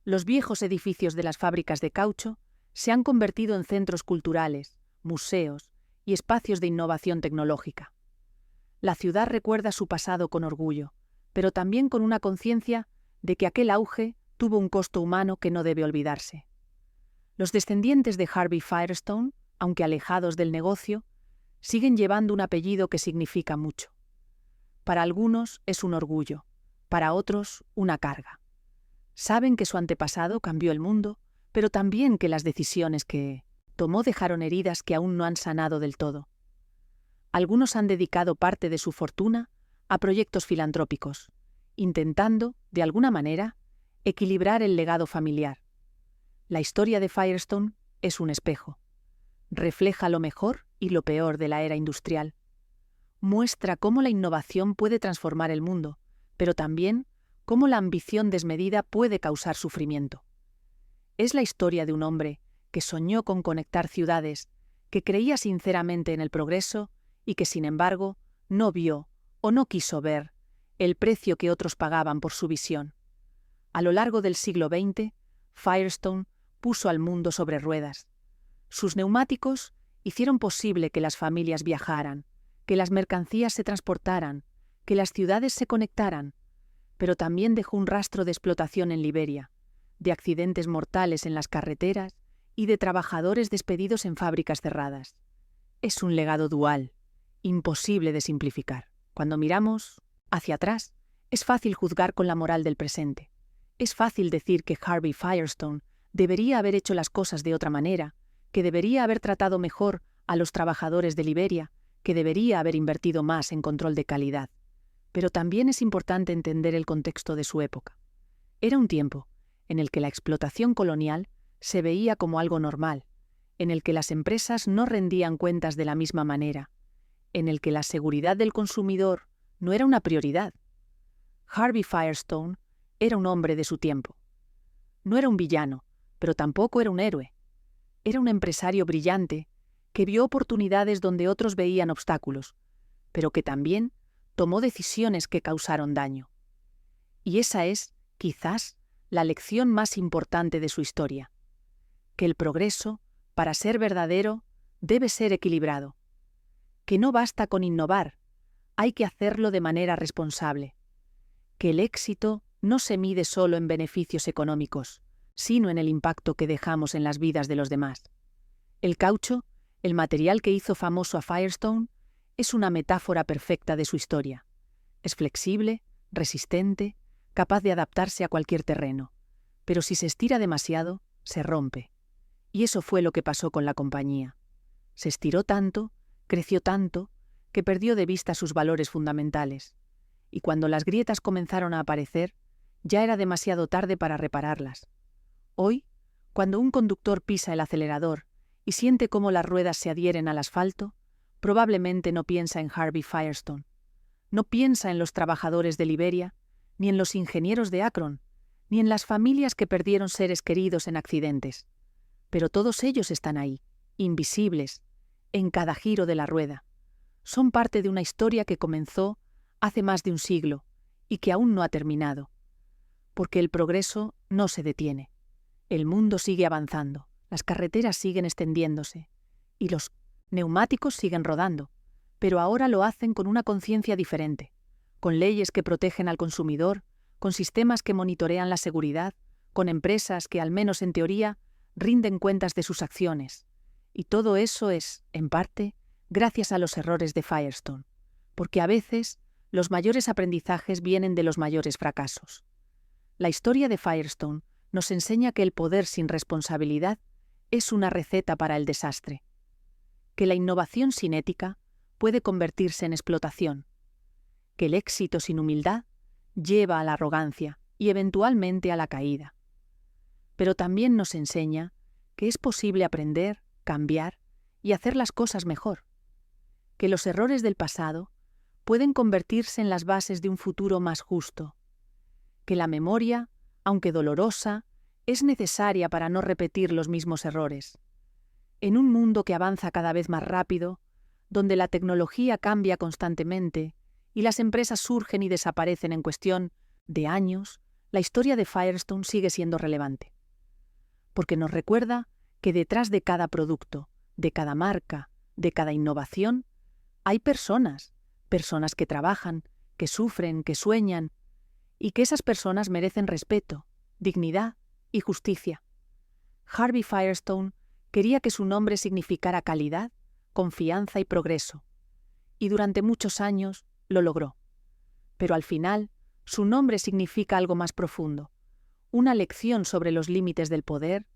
Los viejos edificios de las fábricas de caucho se han convertido en centros culturales, museos y espacios de innovación tecnológica. La ciudad recuerda su pasado con orgullo, pero también con una conciencia de que aquel auge tuvo un costo humano que no debe olvidarse. Los descendientes de Harvey Firestone, aunque alejados del negocio, siguen llevando un apellido que significa mucho. Para algunos es un orgullo, para otros una carga. Saben que su antepasado cambió el mundo, pero también que las decisiones que tomó dejaron heridas que aún no han sanado del todo. Algunos han dedicado parte de su fortuna a proyectos filantrópicos, intentando, de alguna manera, equilibrar el legado familiar. La historia de Firestone es un espejo. Refleja lo mejor y lo peor de la era industrial. Muestra cómo la innovación puede transformar el mundo, pero también cómo la ambición desmedida puede causar sufrimiento. Es la historia de un hombre que soñó con conectar ciudades, que creía sinceramente en el progreso y que, sin embargo, no vio o no quiso ver el precio que otros pagaban por su visión. A lo largo del siglo XX, Firestone puso al mundo sobre ruedas. Sus neumáticos hicieron posible que las familias viajaran, que las mercancías se transportaran, que las ciudades se conectaran, pero también dejó un rastro de explotación en Liberia, de accidentes mortales en las carreteras y de trabajadores despedidos en fábricas cerradas. Es un legado dual, imposible de simplificar. Cuando miramos hacia atrás, es fácil juzgar con la moral del presente. Es fácil decir que Harvey Firestone debería haber hecho las cosas de otra manera, que debería haber tratado mejor a los trabajadores de Liberia, que debería haber invertido más en control de calidad. Pero también es importante entender el contexto de su época. Era un tiempo en el que la explotación colonial se veía como algo normal, en el que las empresas no rendían cuentas de la misma manera, en el que la seguridad del consumidor no era una prioridad. Harvey Firestone era un hombre de su tiempo. No era un villano, pero tampoco era un héroe. Era un empresario brillante que vio oportunidades donde otros veían obstáculos, pero que también tomó decisiones que causaron daño. Y esa es, quizás, la lección más importante de su historia: que el progreso, para ser verdadero, debe ser equilibrado, que no basta con innovar, hay que hacerlo de manera responsable, que el éxito no se mide solo en beneficios económicos, sino en el impacto que dejamos en las vidas de los demás. El caucho, el material que hizo famoso a Firestone, es una metáfora perfecta de su historia. Es flexible, resistente, capaz de adaptarse a cualquier terreno, pero si se estira demasiado, se rompe. Y eso fue lo que pasó con la compañía. Se estiró tanto, creció tanto, que perdió de vista sus valores fundamentales. Y cuando las grietas comenzaron a aparecer, ya era demasiado tarde para repararlas. Hoy, cuando un conductor pisa el acelerador y siente cómo las ruedas se adhieren al asfalto, probablemente no piensa en Harvey Firestone. No piensa en los trabajadores de Liberia, ni en los ingenieros de Akron, ni en las familias que perdieron seres queridos en accidentes. Pero todos ellos están ahí, invisibles, en cada giro de la rueda. Son parte de una historia que comenzó hace más de un siglo y que aún no ha terminado. Porque el progreso no se detiene. El mundo sigue avanzando, las carreteras siguen extendiéndose y los neumáticos siguen rodando, pero ahora lo hacen con una conciencia diferente, con leyes que protegen al consumidor, con sistemas que monitorean la seguridad, con empresas que, al menos en teoría, rinden cuentas de sus acciones. Y todo eso es, en parte, gracias a los errores de Firestone, porque a veces los mayores aprendizajes vienen de los mayores fracasos. La historia de Firestone nos enseña que el poder sin responsabilidad es una receta para el desastre, que la innovación sin ética puede convertirse en explotación, que el éxito sin humildad lleva a la arrogancia y eventualmente a la caída. Pero también nos enseña que es posible aprender, cambiar y hacer las cosas mejor, que los errores del pasado pueden convertirse en las bases de un futuro más justo, que la memoria, aunque dolorosa, es necesaria para no repetir los mismos errores. En un mundo que avanza cada vez más rápido, donde la tecnología cambia constantemente y las empresas surgen y desaparecen en cuestión de años, la historia de Firestone sigue siendo relevante. Porque nos recuerda que detrás de cada producto, de cada marca, de cada innovación, hay personas que trabajan, que sufren, que sueñan, y que esas personas merecen respeto, dignidad y justicia. Harvey Firestone quería que su nombre significara calidad, confianza y progreso, y durante muchos años lo logró. Pero al final, su nombre significa algo más profundo, una lección sobre los límites del poder,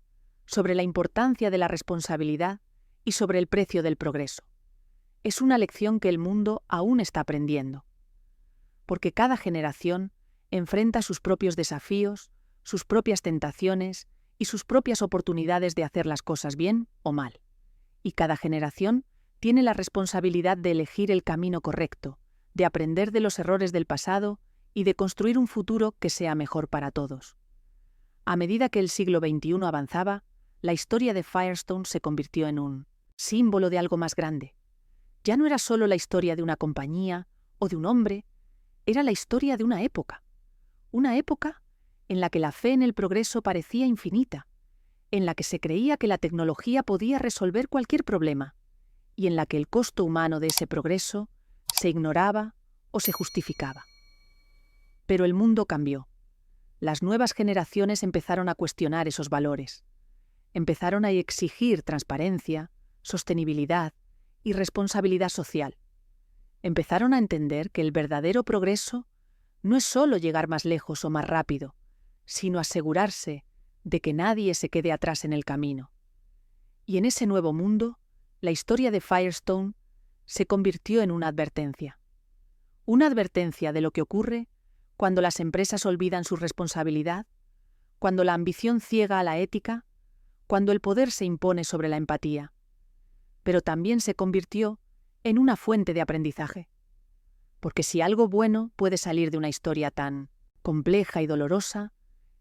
sobre la importancia de la responsabilidad y sobre el precio del progreso. Es una lección que el mundo aún está aprendiendo, porque cada generación enfrenta sus propios desafíos, sus propias tentaciones y sus propias oportunidades de hacer las cosas bien o mal. Y cada generación tiene la responsabilidad de elegir el camino correcto, de aprender de los errores del pasado y de construir un futuro que sea mejor para todos. A medida que el siglo XXI avanzaba, la historia de Firestone se convirtió en un símbolo de algo más grande. Ya no era solo la historia de una compañía o de un hombre, era la historia de una época en la que la fe en el progreso parecía infinita, en la que se creía que la tecnología podía resolver cualquier problema, y en la que el costo humano de ese progreso se ignoraba o se justificaba. Pero el mundo cambió. Las nuevas generaciones empezaron a cuestionar esos valores. Empezaron a exigir transparencia, sostenibilidad y responsabilidad social. Empezaron a entender que el verdadero progreso no es solo llegar más lejos o más rápido, sino asegurarse de que nadie se quede atrás en el camino. Y en ese nuevo mundo, la historia de Firestone se convirtió en una advertencia. Una advertencia de lo que ocurre cuando las empresas olvidan su responsabilidad, cuando la ambición ciega a la ética, cuando el poder se impone sobre la empatía. Pero también se convirtió en una fuente de aprendizaje. Porque si algo bueno puede salir de una historia tan compleja y dolorosa,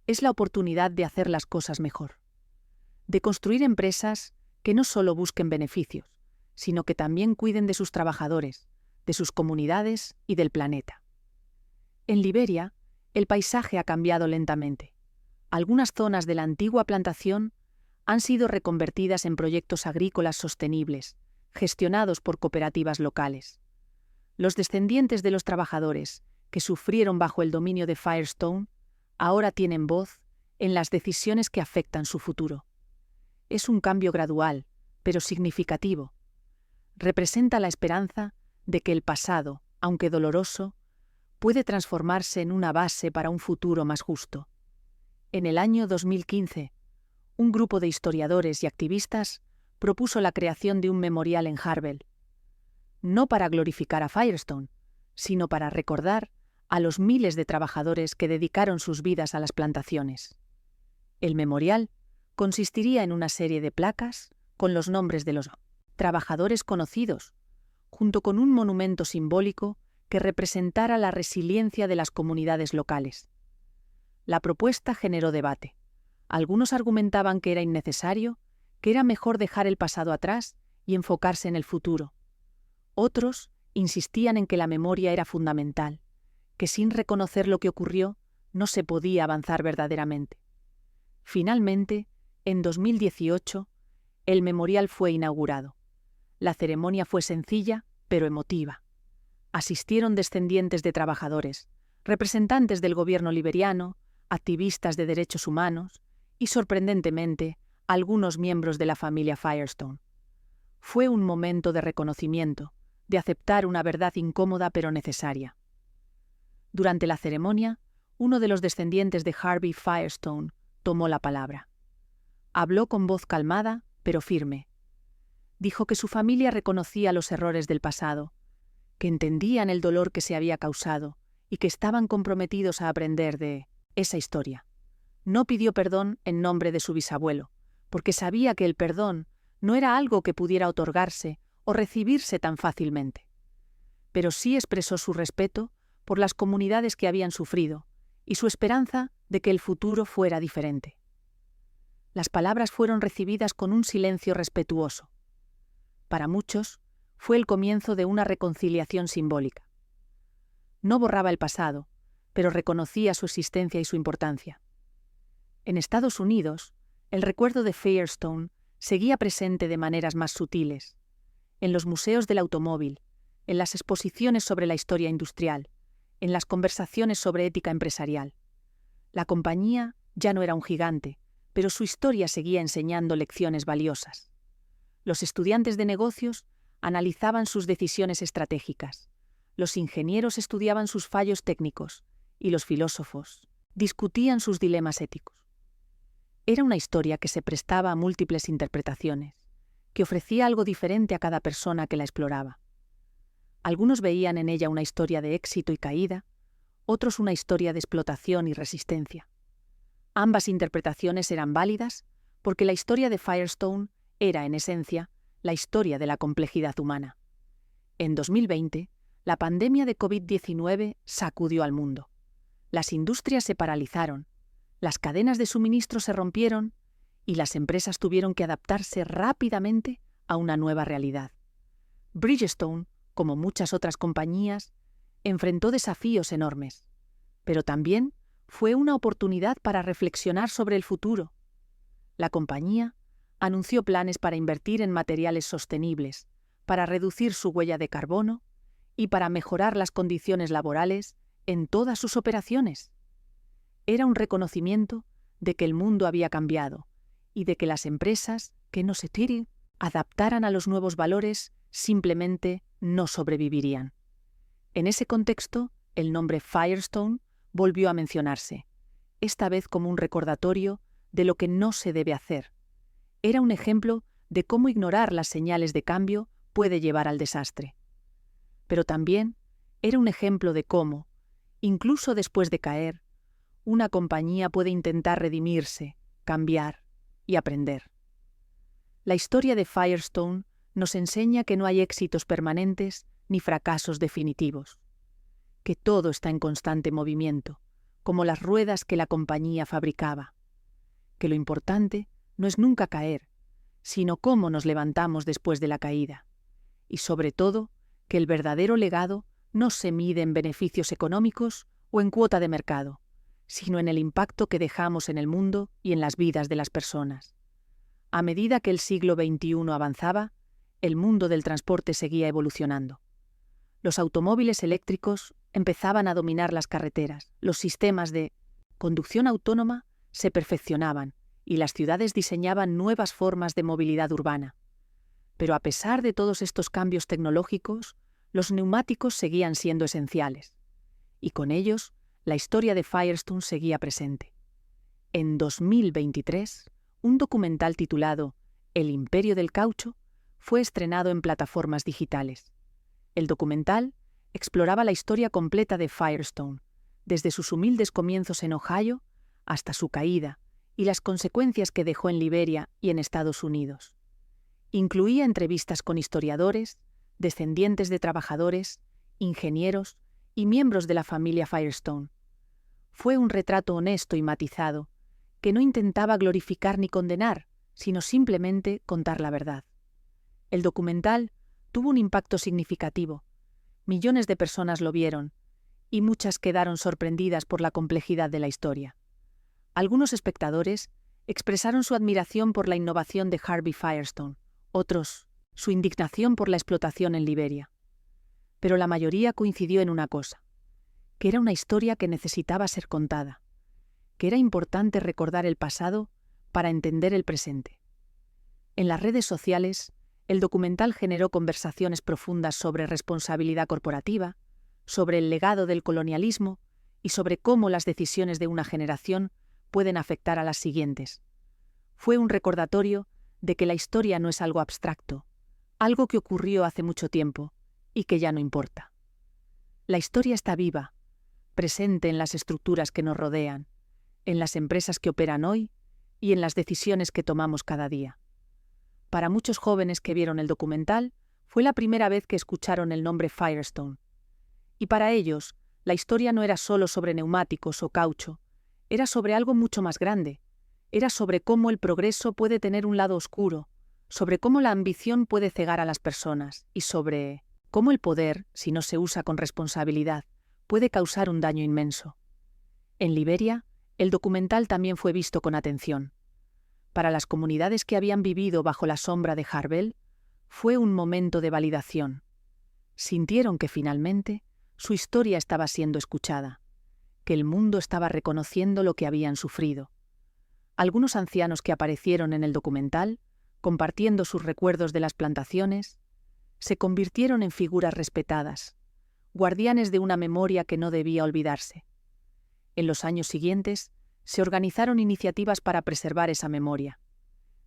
es la oportunidad de hacer las cosas mejor. De construir empresas que no solo busquen beneficios, sino que también cuiden de sus trabajadores, de sus comunidades y del planeta. En Liberia, el paisaje ha cambiado lentamente. Algunas zonas de la antigua plantación han sido reconvertidas en proyectos agrícolas sostenibles, gestionados por cooperativas locales. Los descendientes de los trabajadores, que sufrieron bajo el dominio de Firestone, ahora tienen voz en las decisiones que afectan su futuro. Es un cambio gradual, pero significativo. Representa la esperanza de que el pasado, aunque doloroso, puede transformarse en una base para un futuro más justo. En el año 2015, un grupo de historiadores y activistas propuso la creación de un memorial en Harvel, no para glorificar a Firestone, sino para recordar a los miles de trabajadores que dedicaron sus vidas a las plantaciones. El memorial consistiría en una serie de placas con los nombres de los trabajadores conocidos, junto con un monumento simbólico que representara la resiliencia de las comunidades locales. La propuesta generó debate. Algunos argumentaban que era innecesario, que era mejor dejar el pasado atrás y enfocarse en el futuro. Otros insistían en que la memoria era fundamental, que sin reconocer lo que ocurrió no se podía avanzar verdaderamente. Finalmente, en 2018, el memorial fue inaugurado. La ceremonia fue sencilla, pero emotiva. Asistieron descendientes de trabajadores, representantes del gobierno liberiano, activistas de derechos humanos y, sorprendentemente, algunos miembros de la familia Firestone. Fue un momento de reconocimiento, de aceptar una verdad incómoda pero necesaria. Durante la ceremonia, uno de los descendientes de Harvey Firestone tomó la palabra. Habló con voz calmada, pero firme. Dijo que su familia reconocía los errores del pasado, que entendían el dolor que se había causado y que estaban comprometidos a aprender de esa historia. No pidió perdón en nombre de su bisabuelo, porque sabía que el perdón no era algo que pudiera otorgarse o recibirse tan fácilmente. Pero sí expresó su respeto por las comunidades que habían sufrido y su esperanza de que el futuro fuera diferente. Las palabras fueron recibidas con un silencio respetuoso. Para muchos, fue el comienzo de una reconciliación simbólica. No borraba el pasado, pero reconocía su existencia y su importancia. En Estados Unidos, el recuerdo de Firestone seguía presente de maneras más sutiles, en los museos del automóvil, en las exposiciones sobre la historia industrial, en las conversaciones sobre ética empresarial. La compañía ya no era un gigante, pero su historia seguía enseñando lecciones valiosas. Los estudiantes de negocios analizaban sus decisiones estratégicas, los ingenieros estudiaban sus fallos técnicos y los filósofos discutían sus dilemas éticos. Era una historia que se prestaba a múltiples interpretaciones, que ofrecía algo diferente a cada persona que la exploraba. Algunos veían en ella una historia de éxito y caída, otros una historia de explotación y resistencia. Ambas interpretaciones eran válidas porque la historia de Firestone era, en esencia, la historia de la complejidad humana. En 2020, la pandemia de COVID-19 sacudió al mundo. Las industrias se paralizaron, las cadenas de suministro se rompieron y las empresas tuvieron que adaptarse rápidamente a una nueva realidad. Bridgestone, como muchas otras compañías, enfrentó desafíos enormes, pero también fue una oportunidad para reflexionar sobre el futuro. La compañía anunció planes para invertir en materiales sostenibles, para reducir su huella de carbono y para mejorar las condiciones laborales en todas sus operaciones. Era un reconocimiento de que el mundo había cambiado y de que las empresas que no se adaptaran a los nuevos valores simplemente no sobrevivirían. En ese contexto, el nombre Firestone volvió a mencionarse, esta vez como un recordatorio de lo que no se debe hacer. Era un ejemplo de cómo ignorar las señales de cambio puede llevar al desastre. Pero también era un ejemplo de cómo, incluso después de caer, una compañía puede intentar redimirse, cambiar y aprender. La historia de Firestone nos enseña que no hay éxitos permanentes ni fracasos definitivos, que todo está en constante movimiento, como las ruedas que la compañía fabricaba, que lo importante no es nunca caer, sino cómo nos levantamos después de la caída, y sobre todo, que el verdadero legado no se mide en beneficios económicos o en cuota de mercado, sino en el impacto que dejamos en el mundo y en las vidas de las personas. A medida que el siglo XXI avanzaba, el mundo del transporte seguía evolucionando. Los automóviles eléctricos empezaban a dominar las carreteras, los sistemas de conducción autónoma se perfeccionaban y las ciudades diseñaban nuevas formas de movilidad urbana. Pero a pesar de todos estos cambios tecnológicos, los neumáticos seguían siendo esenciales. Y con ellos, la historia de Firestone seguía presente. En 2023, un documental titulado El Imperio del Caucho fue estrenado en plataformas digitales. El documental exploraba la historia completa de Firestone, desde sus humildes comienzos en Ohio hasta su caída y las consecuencias que dejó en Liberia y en Estados Unidos. Incluía entrevistas con historiadores, descendientes de trabajadores, ingenieros y miembros de la familia Firestone. Fue un retrato honesto y matizado, que no intentaba glorificar ni condenar, sino simplemente contar la verdad. El documental tuvo un impacto significativo. Millones de personas lo vieron, y muchas quedaron sorprendidas por la complejidad de la historia. Algunos espectadores expresaron su admiración por la innovación de Harvey Firestone, otros, su indignación por la explotación en Liberia. Pero la mayoría coincidió en una cosa, que era una historia que necesitaba ser contada, que era importante recordar el pasado para entender el presente. En las redes sociales, el documental generó conversaciones profundas sobre responsabilidad corporativa, sobre el legado del colonialismo y sobre cómo las decisiones de una generación pueden afectar a las siguientes. Fue un recordatorio de que la historia no es algo abstracto, algo que ocurrió hace mucho tiempo y que ya no importa. La historia está viva, presente en las estructuras que nos rodean, en las empresas que operan hoy y en las decisiones que tomamos cada día. Para muchos jóvenes que vieron el documental, fue la primera vez que escucharon el nombre Firestone. Y para ellos, la historia no era solo sobre neumáticos o caucho, era sobre algo mucho más grande. Era sobre cómo el progreso puede tener un lado oscuro, sobre cómo la ambición puede cegar a las personas y sobre cómo el poder, si no se usa con responsabilidad, puede causar un daño inmenso. En Liberia, el documental también fue visto con atención. Para las comunidades que habían vivido bajo la sombra de Harvell, fue un momento de validación. Sintieron que finalmente su historia estaba siendo escuchada, que el mundo estaba reconociendo lo que habían sufrido. Algunos ancianos que aparecieron en el documental, compartiendo sus recuerdos de las plantaciones, se convirtieron en figuras respetadas, guardianes de una memoria que no debía olvidarse. En los años siguientes, se organizaron iniciativas para preservar esa memoria.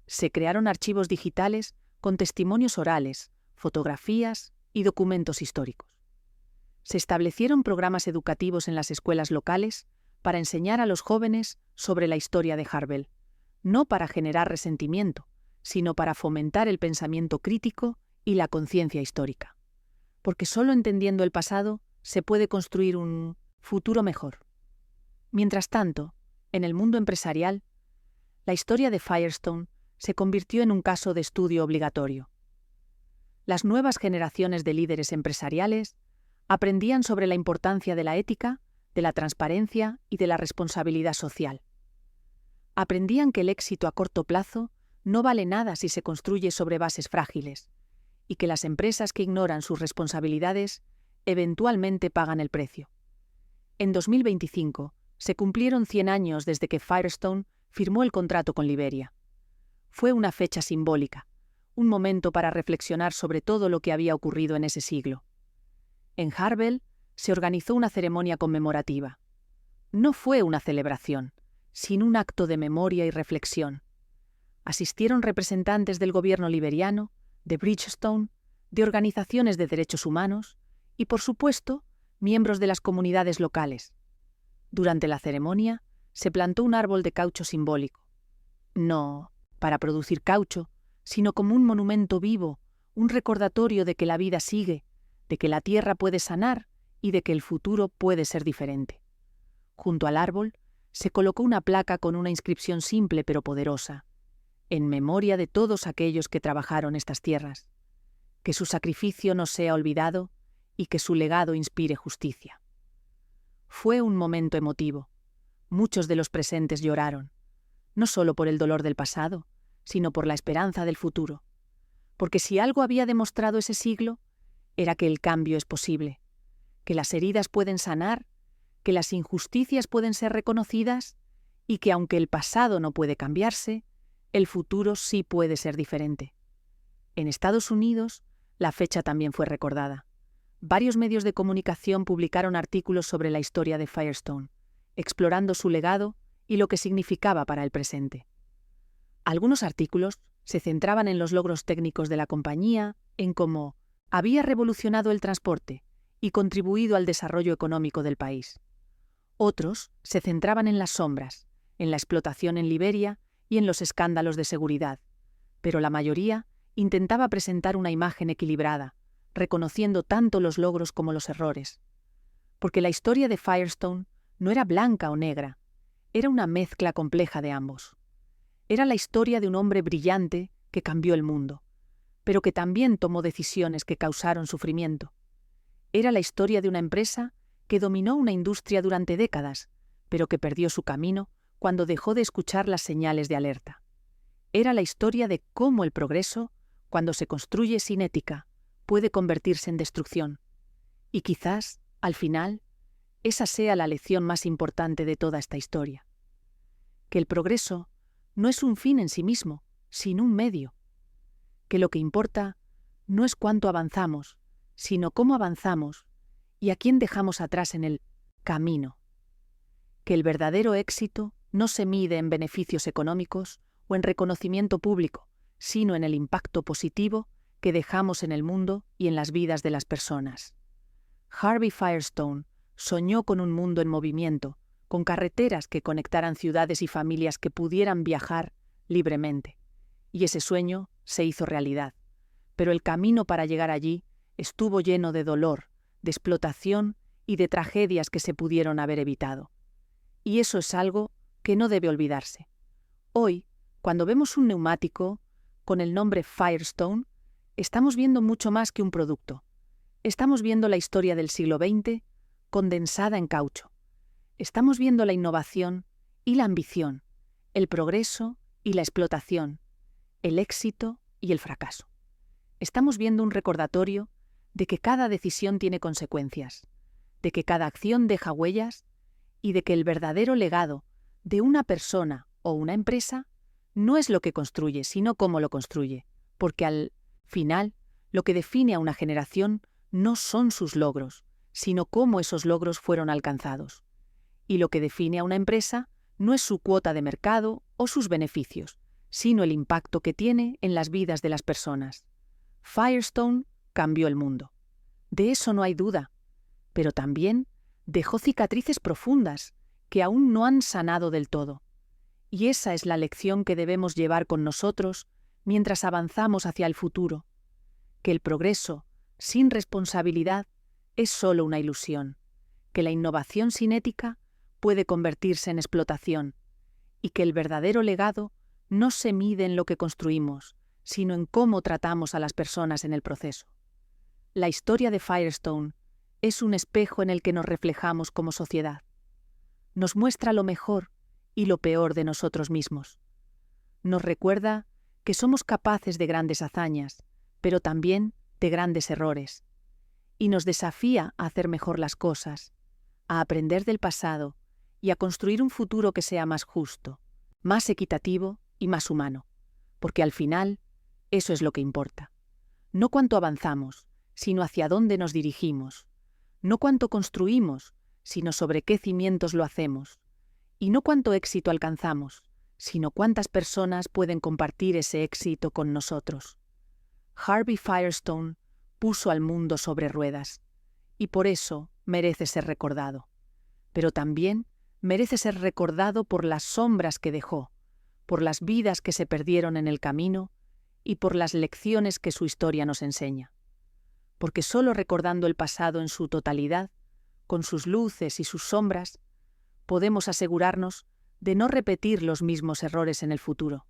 Se crearon archivos digitales con testimonios orales, fotografías y documentos históricos. Se establecieron programas educativos en las escuelas locales para enseñar a los jóvenes sobre la historia de Harvell, no para generar resentimiento, sino para fomentar el pensamiento crítico y la conciencia histórica. Porque solo entendiendo el pasado se puede construir un futuro mejor. Mientras tanto, en el mundo empresarial, la historia de Firestone se convirtió en un caso de estudio obligatorio. Las nuevas generaciones de líderes empresariales aprendían sobre la importancia de la ética, de la transparencia y de la responsabilidad social. Aprendían que el éxito a corto plazo no vale nada si se construye sobre bases frágiles, y que las empresas que ignoran sus responsabilidades eventualmente pagan el precio. En 2025, se cumplieron 100 años desde que Firestone firmó el contrato con Liberia. Fue una fecha simbólica, un momento para reflexionar sobre todo lo que había ocurrido en ese siglo. En Harvell se organizó una ceremonia conmemorativa. No fue una celebración, sin un acto de memoria y reflexión. Asistieron representantes del gobierno liberiano, de Bridgestone, de organizaciones de derechos humanos y, por supuesto, miembros de las comunidades locales. Durante la ceremonia, se plantó un árbol de caucho simbólico. No para producir caucho, sino como un monumento vivo, un recordatorio de que la vida sigue, de que la tierra puede sanar y de que el futuro puede ser diferente. Junto al árbol, se colocó una placa con una inscripción simple pero poderosa, en memoria de todos aquellos que trabajaron estas tierras, que su sacrificio no sea olvidado y que su legado inspire justicia. Fue un momento emotivo. Muchos de los presentes lloraron, no solo por el dolor del pasado, sino por la esperanza del futuro. Porque si algo había demostrado ese siglo, era que el cambio es posible, que las heridas pueden sanar, que las injusticias pueden ser reconocidas y que aunque el pasado no puede cambiarse, el futuro sí puede ser diferente. En Estados Unidos, la fecha también fue recordada. Varios medios de comunicación publicaron artículos sobre la historia de Firestone, explorando su legado y lo que significaba para el presente. Algunos artículos se centraban en los logros técnicos de la compañía, en cómo había revolucionado el transporte y contribuido al desarrollo económico del país. Otros se centraban en las sombras, en la explotación en Liberia y en los escándalos de seguridad, pero la mayoría intentaba presentar una imagen equilibrada, reconociendo tanto los logros como los errores. Porque la historia de Firestone no era blanca o negra, era una mezcla compleja de ambos. Era la historia de un hombre brillante que cambió el mundo, pero que también tomó decisiones que causaron sufrimiento. Era la historia de una empresa que dominó una industria durante décadas, pero que perdió su camino cuando dejó de escuchar las señales de alerta. Era la historia de cómo el progreso, cuando se construye sin ética, puede convertirse en destrucción. Y quizás, al final, esa sea la lección más importante de toda esta historia. Que el progreso no es un fin en sí mismo, sino un medio. Que lo que importa no es cuánto avanzamos, sino cómo avanzamos y a quién dejamos atrás en el camino. Que el verdadero éxito no se mide en beneficios económicos o en reconocimiento público, sino en el impacto positivo que dejamos en el mundo y en las vidas de las personas. Harvey Firestone soñó con un mundo en movimiento, con carreteras que conectaran ciudades y familias que pudieran viajar libremente. Y ese sueño se hizo realidad. Pero el camino para llegar allí estuvo lleno de dolor, de explotación y de tragedias que se pudieron haber evitado. Y eso es algo que no debe olvidarse. Hoy, cuando vemos un neumático con el nombre Firestone, estamos viendo mucho más que un producto. Estamos viendo la historia del siglo XX condensada en caucho. Estamos viendo la innovación y la ambición, el progreso y la explotación, el éxito y el fracaso. Estamos viendo un recordatorio de que cada decisión tiene consecuencias, de que cada acción deja huellas y de que el verdadero legado de una persona o una empresa no es lo que construye, sino cómo lo construye, porque al final lo que define a una generación no son sus logros, sino cómo esos logros fueron alcanzados. Y lo que define a una empresa no es su cuota de mercado o sus beneficios, sino el impacto que tiene en las vidas de las personas. Firestone cambió el mundo. De eso no hay duda, pero también dejó cicatrices profundas que aún no han sanado del todo. Y esa es la lección que debemos llevar con nosotros mientras avanzamos hacia el futuro, que el progreso sin responsabilidad es solo una ilusión, que la innovación sin ética puede convertirse en explotación y que el verdadero legado no se mide en lo que construimos, sino en cómo tratamos a las personas en el proceso. La historia de Firestone es un espejo en el que nos reflejamos como sociedad. Nos muestra lo mejor y lo peor de nosotros mismos. Nos recuerda que somos capaces de grandes hazañas, pero también de grandes errores. Y nos desafía a hacer mejor las cosas, a aprender del pasado y a construir un futuro que sea más justo, más equitativo y más humano. Porque al final, eso es lo que importa. No cuánto avanzamos, sino hacia dónde nos dirigimos. No cuánto construimos, sino sobre qué cimientos lo hacemos. Y no cuánto éxito alcanzamos, sino cuántas personas pueden compartir ese éxito con nosotros. Harvey Firestone puso al mundo sobre ruedas, y por eso merece ser recordado. Pero también merece ser recordado por las sombras que dejó, por las vidas que se perdieron en el camino y por las lecciones que su historia nos enseña. Porque solo recordando el pasado en su totalidad, con sus luces y sus sombras, podemos asegurarnos de no repetir los mismos errores en el futuro.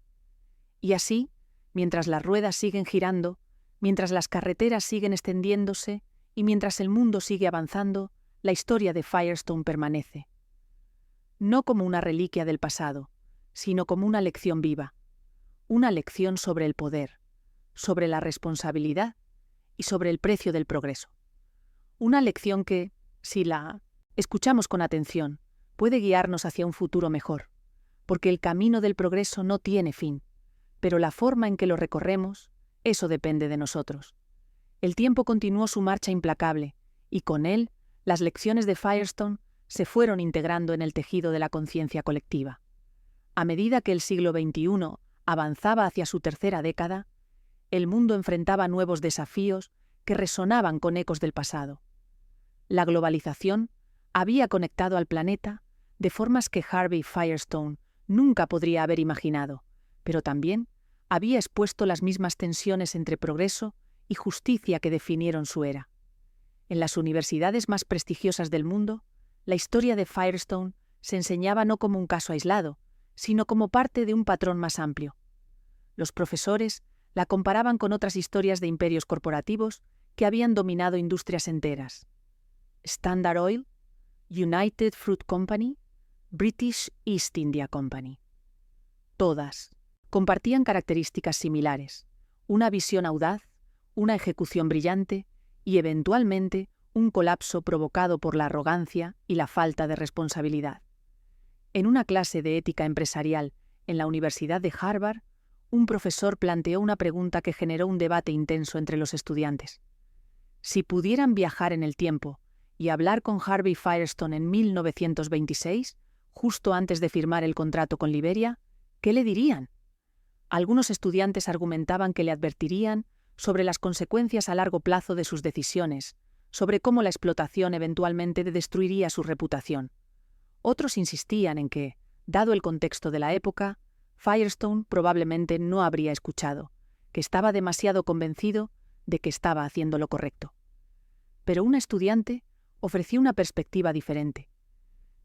Y así, mientras las ruedas siguen girando, mientras las carreteras siguen extendiéndose y mientras el mundo sigue avanzando, la historia de Firestone permanece. No como una reliquia del pasado, sino como una lección viva, una lección sobre el poder, sobre la responsabilidad y sobre el precio del progreso. Una lección que, si la escuchamos con atención, puede guiarnos hacia un futuro mejor, porque el camino del progreso no tiene fin, pero la forma en que lo recorremos, eso depende de nosotros. El tiempo continuó su marcha implacable, y con él, las lecciones de Firestone se fueron integrando en el tejido de la conciencia colectiva. A medida que el siglo XXI avanzaba hacia su tercera década, el mundo enfrentaba nuevos desafíos que resonaban con ecos del pasado. La globalización había conectado al planeta de formas que Harvey Firestone nunca podría haber imaginado, pero también había expuesto las mismas tensiones entre progreso y justicia que definieron su era. En las universidades más prestigiosas del mundo, la historia de Firestone se enseñaba no como un caso aislado, sino como parte de un patrón más amplio. Los profesores la comparaban con otras historias de imperios corporativos que habían dominado industrias enteras. Standard Oil, United Fruit Company, British East India Company. Todas compartían características similares, una visión audaz, una ejecución brillante y, eventualmente, un colapso provocado por la arrogancia y la falta de responsabilidad. En una clase de ética empresarial en la Universidad de Harvard, un profesor planteó una pregunta que generó un debate intenso entre los estudiantes. Si pudieran viajar en el tiempo y hablar con Harvey Firestone en 1926, justo antes de firmar el contrato con Liberia, ¿qué le dirían? Algunos estudiantes argumentaban que le advertirían sobre las consecuencias a largo plazo de sus decisiones, sobre cómo la explotación eventualmente destruiría su reputación. Otros insistían en que, dado el contexto de la época, Firestone probablemente no habría escuchado, que estaba demasiado convencido de que estaba haciendo lo correcto. Pero una estudiante ofreció una perspectiva diferente.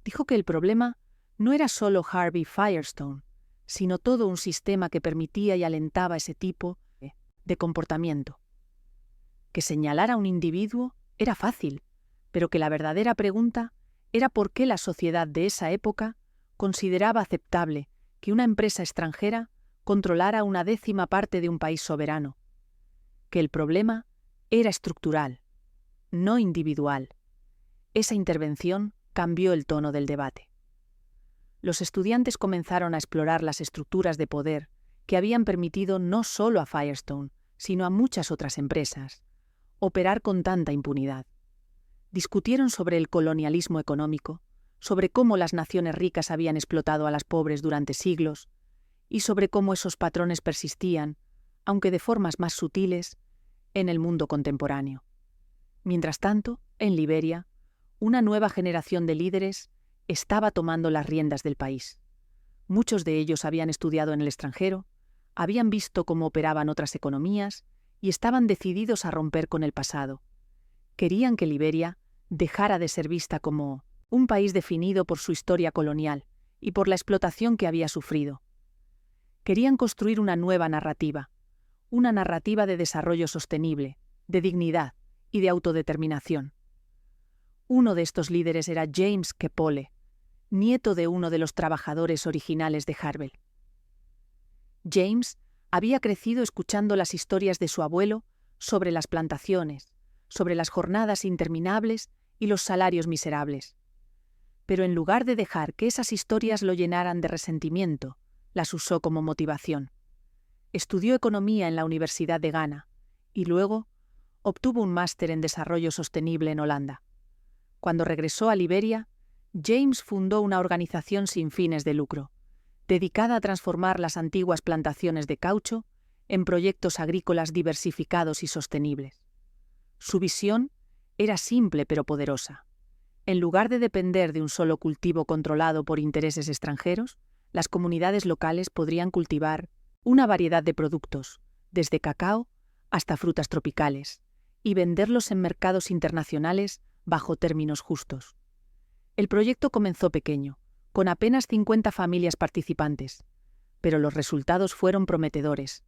Dijo que el problema no era solo Harvey Firestone, sino todo un sistema que permitía y alentaba ese tipo de comportamiento. Que señalar a un individuo era fácil, pero que la verdadera pregunta era por qué la sociedad de esa época consideraba aceptable que una empresa extranjera controlara una décima parte de un país soberano. Que el problema era estructural, no individual. Esa intervención cambió el tono del debate. Los estudiantes comenzaron a explorar las estructuras de poder que habían permitido no solo a Firestone, sino a muchas otras empresas, operar con tanta impunidad. Discutieron sobre el colonialismo económico, sobre cómo las naciones ricas habían explotado a las pobres durante siglos, y sobre cómo esos patrones persistían, aunque de formas más sutiles, en el mundo contemporáneo. Mientras tanto, en Liberia, una nueva generación de líderes estaba tomando las riendas del país. Muchos de ellos habían estudiado en el extranjero, habían visto cómo operaban otras economías y estaban decididos a romper con el pasado. Querían que Liberia dejara de ser vista como un país definido por su historia colonial y por la explotación que había sufrido. Querían construir una nueva narrativa, una narrativa de desarrollo sostenible, de dignidad y de autodeterminación. Uno de estos líderes era James Kepole, nieto de uno de los trabajadores originales de Harvard. James había crecido escuchando las historias de su abuelo sobre las plantaciones, sobre las jornadas interminables y los salarios miserables. Pero en lugar de dejar que esas historias lo llenaran de resentimiento, las usó como motivación. Estudió economía en la Universidad de Ghana y luego obtuvo un máster en desarrollo sostenible en Holanda. Cuando regresó a Liberia, James fundó una organización sin fines de lucro, dedicada a transformar las antiguas plantaciones de caucho en proyectos agrícolas diversificados y sostenibles. Su visión era simple pero poderosa. En lugar de depender de un solo cultivo controlado por intereses extranjeros, las comunidades locales podrían cultivar una variedad de productos, desde cacao hasta frutas tropicales, y venderlos en mercados internacionales bajo términos justos. El proyecto comenzó pequeño, con apenas 50 familias participantes, pero los resultados fueron prometedores.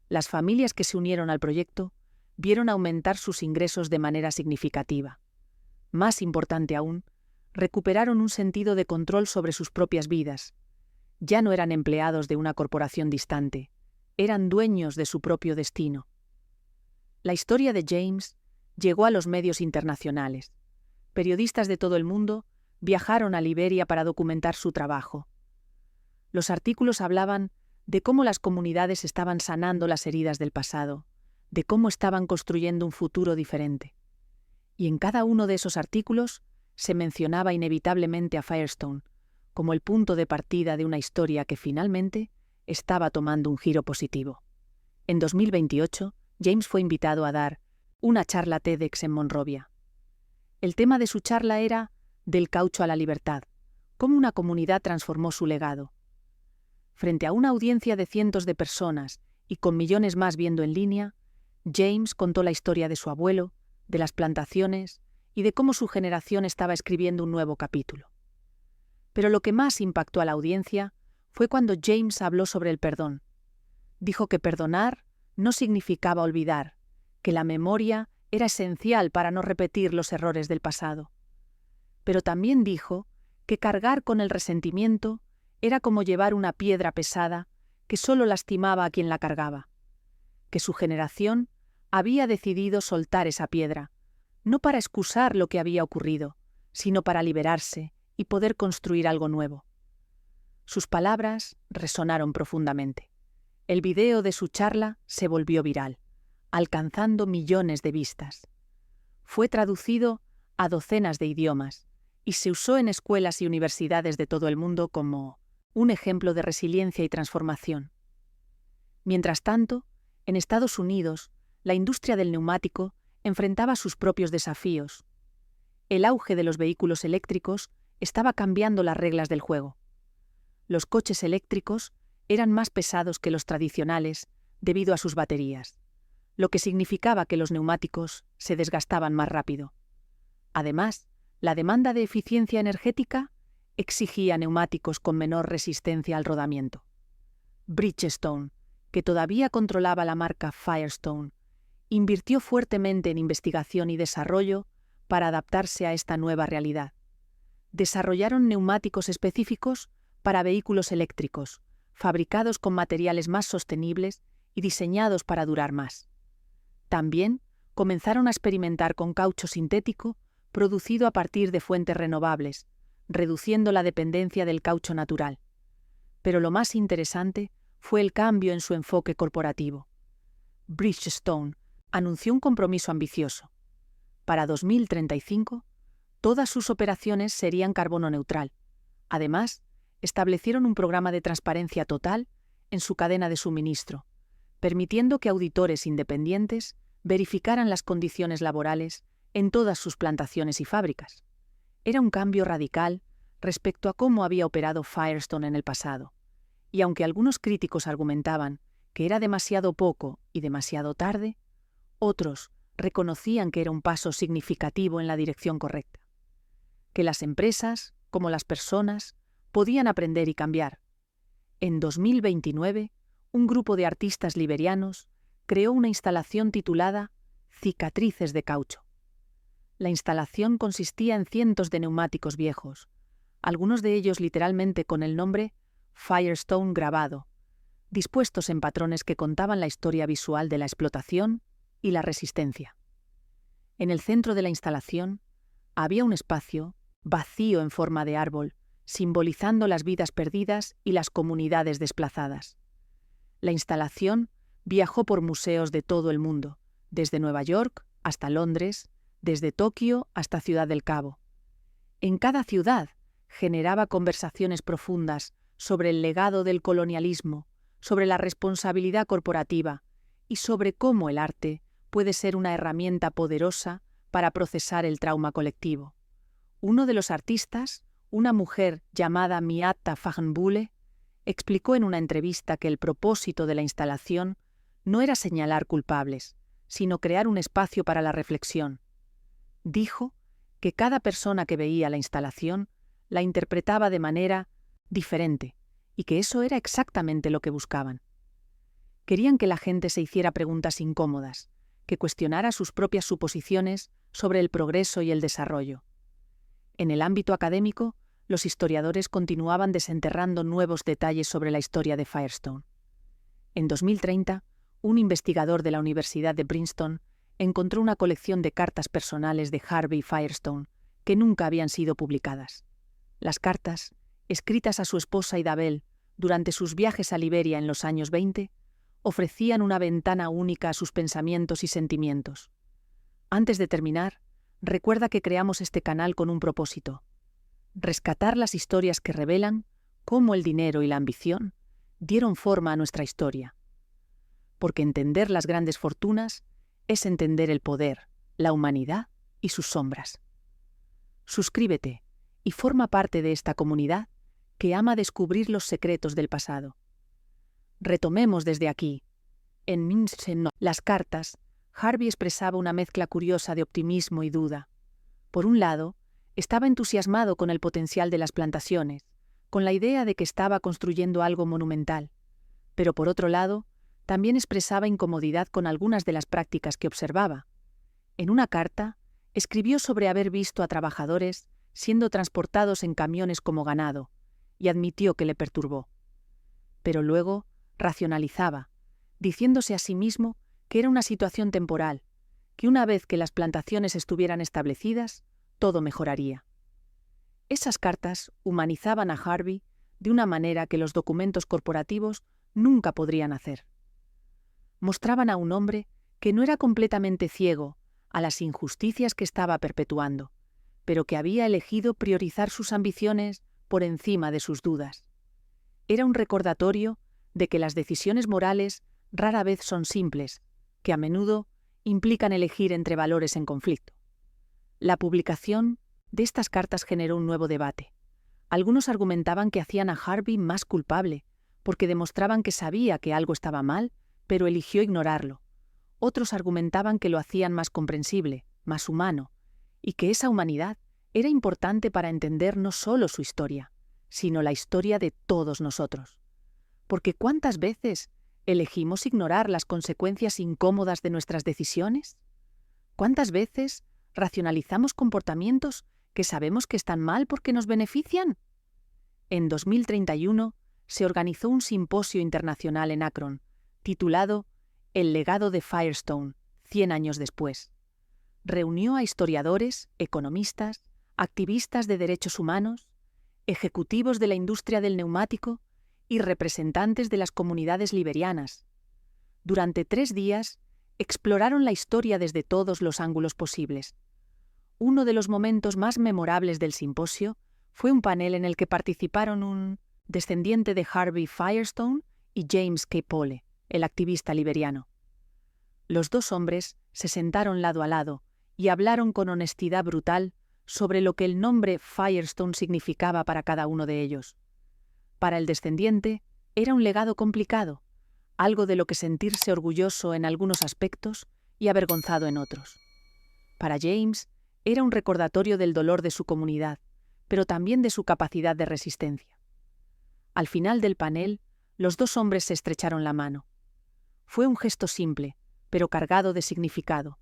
Las familias que se unieron al proyecto vieron aumentar sus ingresos de manera significativa. Más importante aún, recuperaron un sentido de control sobre sus propias vidas. Ya no eran empleados de una corporación distante, eran dueños de su propio destino. La historia de James llegó a los medios internacionales. Periodistas de todo el mundo viajaron a Liberia para documentar su trabajo. Los artículos hablaban de cómo las comunidades estaban sanando las heridas del pasado, de cómo estaban construyendo un futuro diferente. Y en cada uno de esos artículos se mencionaba inevitablemente a Firestone como el punto de partida de una historia que finalmente estaba tomando un giro positivo. En 2028, James fue invitado a dar una charla TEDx en Monrovia. El tema de su charla era Del caucho a la libertad, cómo una comunidad transformó su legado. Frente a una audiencia de cientos de personas y con millones más viendo en línea, James contó la historia de su abuelo, de las plantaciones y de cómo su generación estaba escribiendo un nuevo capítulo. Pero lo que más impactó a la audiencia fue cuando James habló sobre el perdón. Dijo que perdonar no significaba olvidar, que la memoria era esencial para no repetir los errores del pasado. Pero también dijo que cargar con el resentimiento era como llevar una piedra pesada que solo lastimaba a quien la cargaba, que su generación había decidido soltar esa piedra, no para excusar lo que había ocurrido, sino para liberarse y poder construir algo nuevo. Sus palabras resonaron profundamente. El video de su charla se volvió viral, alcanzando millones de vistas. Fue traducido a docenas de idiomas y se usó en escuelas y universidades de todo el mundo como un ejemplo de resiliencia y transformación. Mientras tanto, en Estados Unidos, la industria del neumático enfrentaba sus propios desafíos. El auge de los vehículos eléctricos estaba cambiando las reglas del juego. Los coches eléctricos eran más pesados que los tradicionales debido a sus baterías, lo que significaba que los neumáticos se desgastaban más rápido. Además, la demanda de eficiencia energética exigía neumáticos con menor resistencia al rodamiento. Bridgestone, que todavía controlaba la marca Firestone, invirtió fuertemente en investigación y desarrollo para adaptarse a esta nueva realidad. Desarrollaron neumáticos específicos para vehículos eléctricos, fabricados con materiales más sostenibles y diseñados para durar más. También comenzaron a experimentar con caucho sintético producido a partir de fuentes renovables, reduciendo la dependencia del caucho natural. Pero lo más interesante fue el cambio en su enfoque corporativo. Bridgestone anunció un compromiso ambicioso. Para 2035, todas sus operaciones serían carbono neutral. Además, establecieron un programa de transparencia total en su cadena de suministro, permitiendo que auditores independientes verificaran las condiciones laborales en todas sus plantaciones y fábricas. Era un cambio radical respecto a cómo había operado Firestone en el pasado, y aunque algunos críticos argumentaban que era demasiado poco y demasiado tarde, otros reconocían que era un paso significativo en la dirección correcta. Que las empresas, como las personas, podían aprender y cambiar. En 2029, un grupo de artistas liberianos creó una instalación titulada Cicatrices de caucho. La instalación consistía en cientos de neumáticos viejos, algunos de ellos literalmente con el nombre Firestone grabado, dispuestos en patrones que contaban la historia visual de la explotación y la resistencia. En el centro de la instalación había un espacio vacío en forma de árbol, simbolizando las vidas perdidas y las comunidades desplazadas. La instalación viajó por museos de todo el mundo, desde Nueva York hasta Londres, desde Tokio hasta Ciudad del Cabo. En cada ciudad generaba conversaciones profundas sobre el legado del colonialismo, sobre la responsabilidad corporativa y sobre cómo el arte puede ser una herramienta poderosa para procesar el trauma colectivo. Uno de los artistas, una mujer llamada Miatta Fahnbulleh, explicó en una entrevista que el propósito de la instalación no era señalar culpables, sino crear un espacio para la reflexión. Dijo que cada persona que veía la instalación la interpretaba de manera diferente y que eso era exactamente lo que buscaban. Querían que la gente se hiciera preguntas incómodas, que cuestionara sus propias suposiciones sobre el progreso y el desarrollo. En el ámbito académico, los historiadores continuaban desenterrando nuevos detalles sobre la historia de Firestone. En 2030, un investigador de la Universidad de Princeton encontró una colección de cartas personales de Harvey Firestone que nunca habían sido publicadas. Las cartas, escritas a su esposa Idabel durante sus viajes a Liberia en los años 20, ofrecían una ventana única a sus pensamientos y sentimientos. Antes de terminar, recuerda que creamos este canal con un propósito: rescatar las historias que revelan cómo el dinero y la ambición dieron forma a nuestra historia. Porque entender las grandes fortunas es entender el poder, la humanidad y sus sombras. Suscríbete y forma parte de esta comunidad que ama descubrir los secretos del pasado. Retomemos desde aquí. En las cartas, Harvey expresaba una mezcla curiosa de optimismo y duda. Por un lado, estaba entusiasmado con el potencial de las plantaciones, con la idea de que estaba construyendo algo monumental. Pero por otro lado, también expresaba incomodidad con algunas de las prácticas que observaba. En una carta, escribió sobre haber visto a trabajadores siendo transportados en camiones como ganado, y admitió que le perturbó. Pero luego racionalizaba, diciéndose a sí mismo que era una situación temporal, que una vez que las plantaciones estuvieran establecidas, todo mejoraría. Esas cartas humanizaban a Harvey de una manera que los documentos corporativos nunca podrían hacer. Mostraban a un hombre que no era completamente ciego a las injusticias que estaba perpetuando, pero que había elegido priorizar sus ambiciones por encima de sus dudas. Era un recordatorio de que las decisiones morales rara vez son simples, que a menudo implican elegir entre valores en conflicto. La publicación de estas cartas generó un nuevo debate. Algunos argumentaban que hacían a Harvey más culpable, porque demostraban que sabía que algo estaba mal, pero eligió ignorarlo. Otros argumentaban que lo hacían más comprensible, más humano, y que esa humanidad era importante para entender no solo su historia, sino la historia de todos nosotros. Porque ¿cuántas veces elegimos ignorar las consecuencias incómodas de nuestras decisiones? ¿Cuántas veces racionalizamos comportamientos que sabemos que están mal porque nos benefician? En 2031 se organizó un simposio internacional en Akron, titulado El legado de Firestone, 100 años después. Reunió a historiadores, economistas, activistas de derechos humanos, ejecutivos de la industria del neumático y representantes de las comunidades liberianas. Durante 3 días, exploraron la historia desde todos los ángulos posibles. Uno de los momentos más memorables del simposio fue un panel en el que participaron un descendiente de Harvey Firestone y James K. Pole, el activista liberiano. Los dos hombres se sentaron lado a lado y hablaron con honestidad brutal sobre lo que el nombre Firestone significaba para cada uno de ellos. Para el descendiente, era un legado complicado, algo de lo que sentirse orgulloso en algunos aspectos y avergonzado en otros. Para James, era un recordatorio del dolor de su comunidad, pero también de su capacidad de resistencia. Al final del panel, los dos hombres se estrecharon la mano. Fue un gesto simple, pero cargado de significado.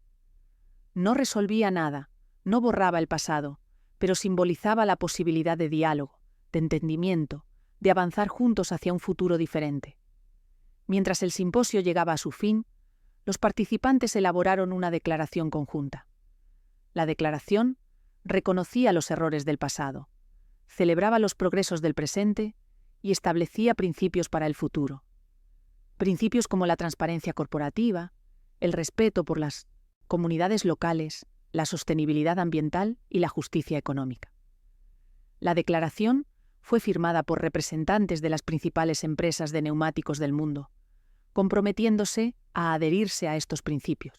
No resolvía nada, no borraba el pasado, pero simbolizaba la posibilidad de diálogo, de entendimiento, de avanzar juntos hacia un futuro diferente. Mientras el simposio llegaba a su fin, los participantes elaboraron una declaración conjunta. La declaración reconocía los errores del pasado, celebraba los progresos del presente y establecía principios para el futuro. Principios como la transparencia corporativa, el respeto por las comunidades locales, la sostenibilidad ambiental y la justicia económica. La declaración fue firmada por representantes de las principales empresas de neumáticos del mundo, comprometiéndose a adherirse a estos principios.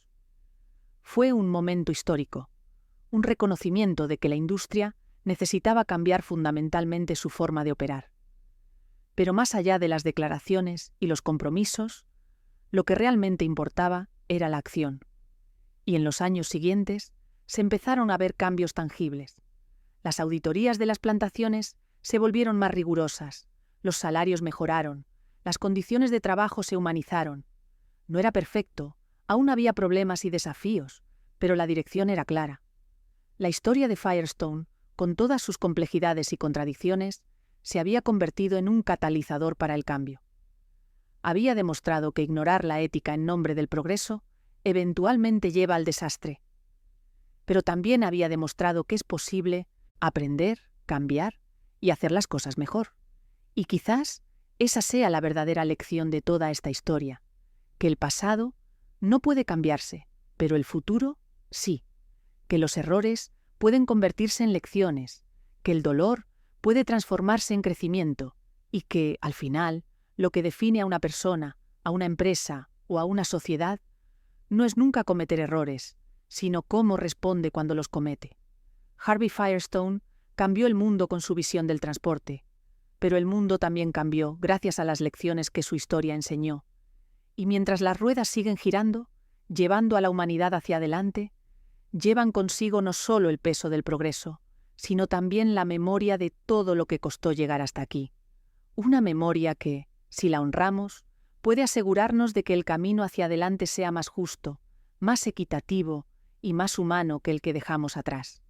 Fue un momento histórico, un reconocimiento de que la industria necesitaba cambiar fundamentalmente su forma de operar. Pero más allá de las declaraciones y los compromisos, lo que realmente importaba era la acción. Y en los años siguientes se empezaron a ver cambios tangibles. Las auditorías de las plantaciones se volvieron más rigurosas, los salarios mejoraron, las condiciones de trabajo se humanizaron. No era perfecto, aún había problemas y desafíos, pero la dirección era clara. La historia de Firestone, con todas sus complejidades y contradicciones, se había convertido en un catalizador para el cambio. Había demostrado que ignorar la ética en nombre del progreso eventualmente lleva al desastre. Pero también había demostrado que es posible aprender, cambiar y hacer las cosas mejor. Y quizás esa sea la verdadera lección de toda esta historia, que el pasado no puede cambiarse, pero el futuro sí, que los errores pueden convertirse en lecciones, que el dolor puede transformarse en crecimiento y que, al final, lo que define a una persona, a una empresa o a una sociedad no es nunca cometer errores, sino cómo responde cuando los comete. Harvey Firestone cambió el mundo con su visión del transporte, pero el mundo también cambió gracias a las lecciones que su historia enseñó. Y mientras las ruedas siguen girando, llevando a la humanidad hacia adelante, llevan consigo no solo el peso del progreso, sino también la memoria de todo lo que costó llegar hasta aquí. Una memoria que, si la honramos, puede asegurarnos de que el camino hacia adelante sea más justo, más equitativo y más humano que el que dejamos atrás.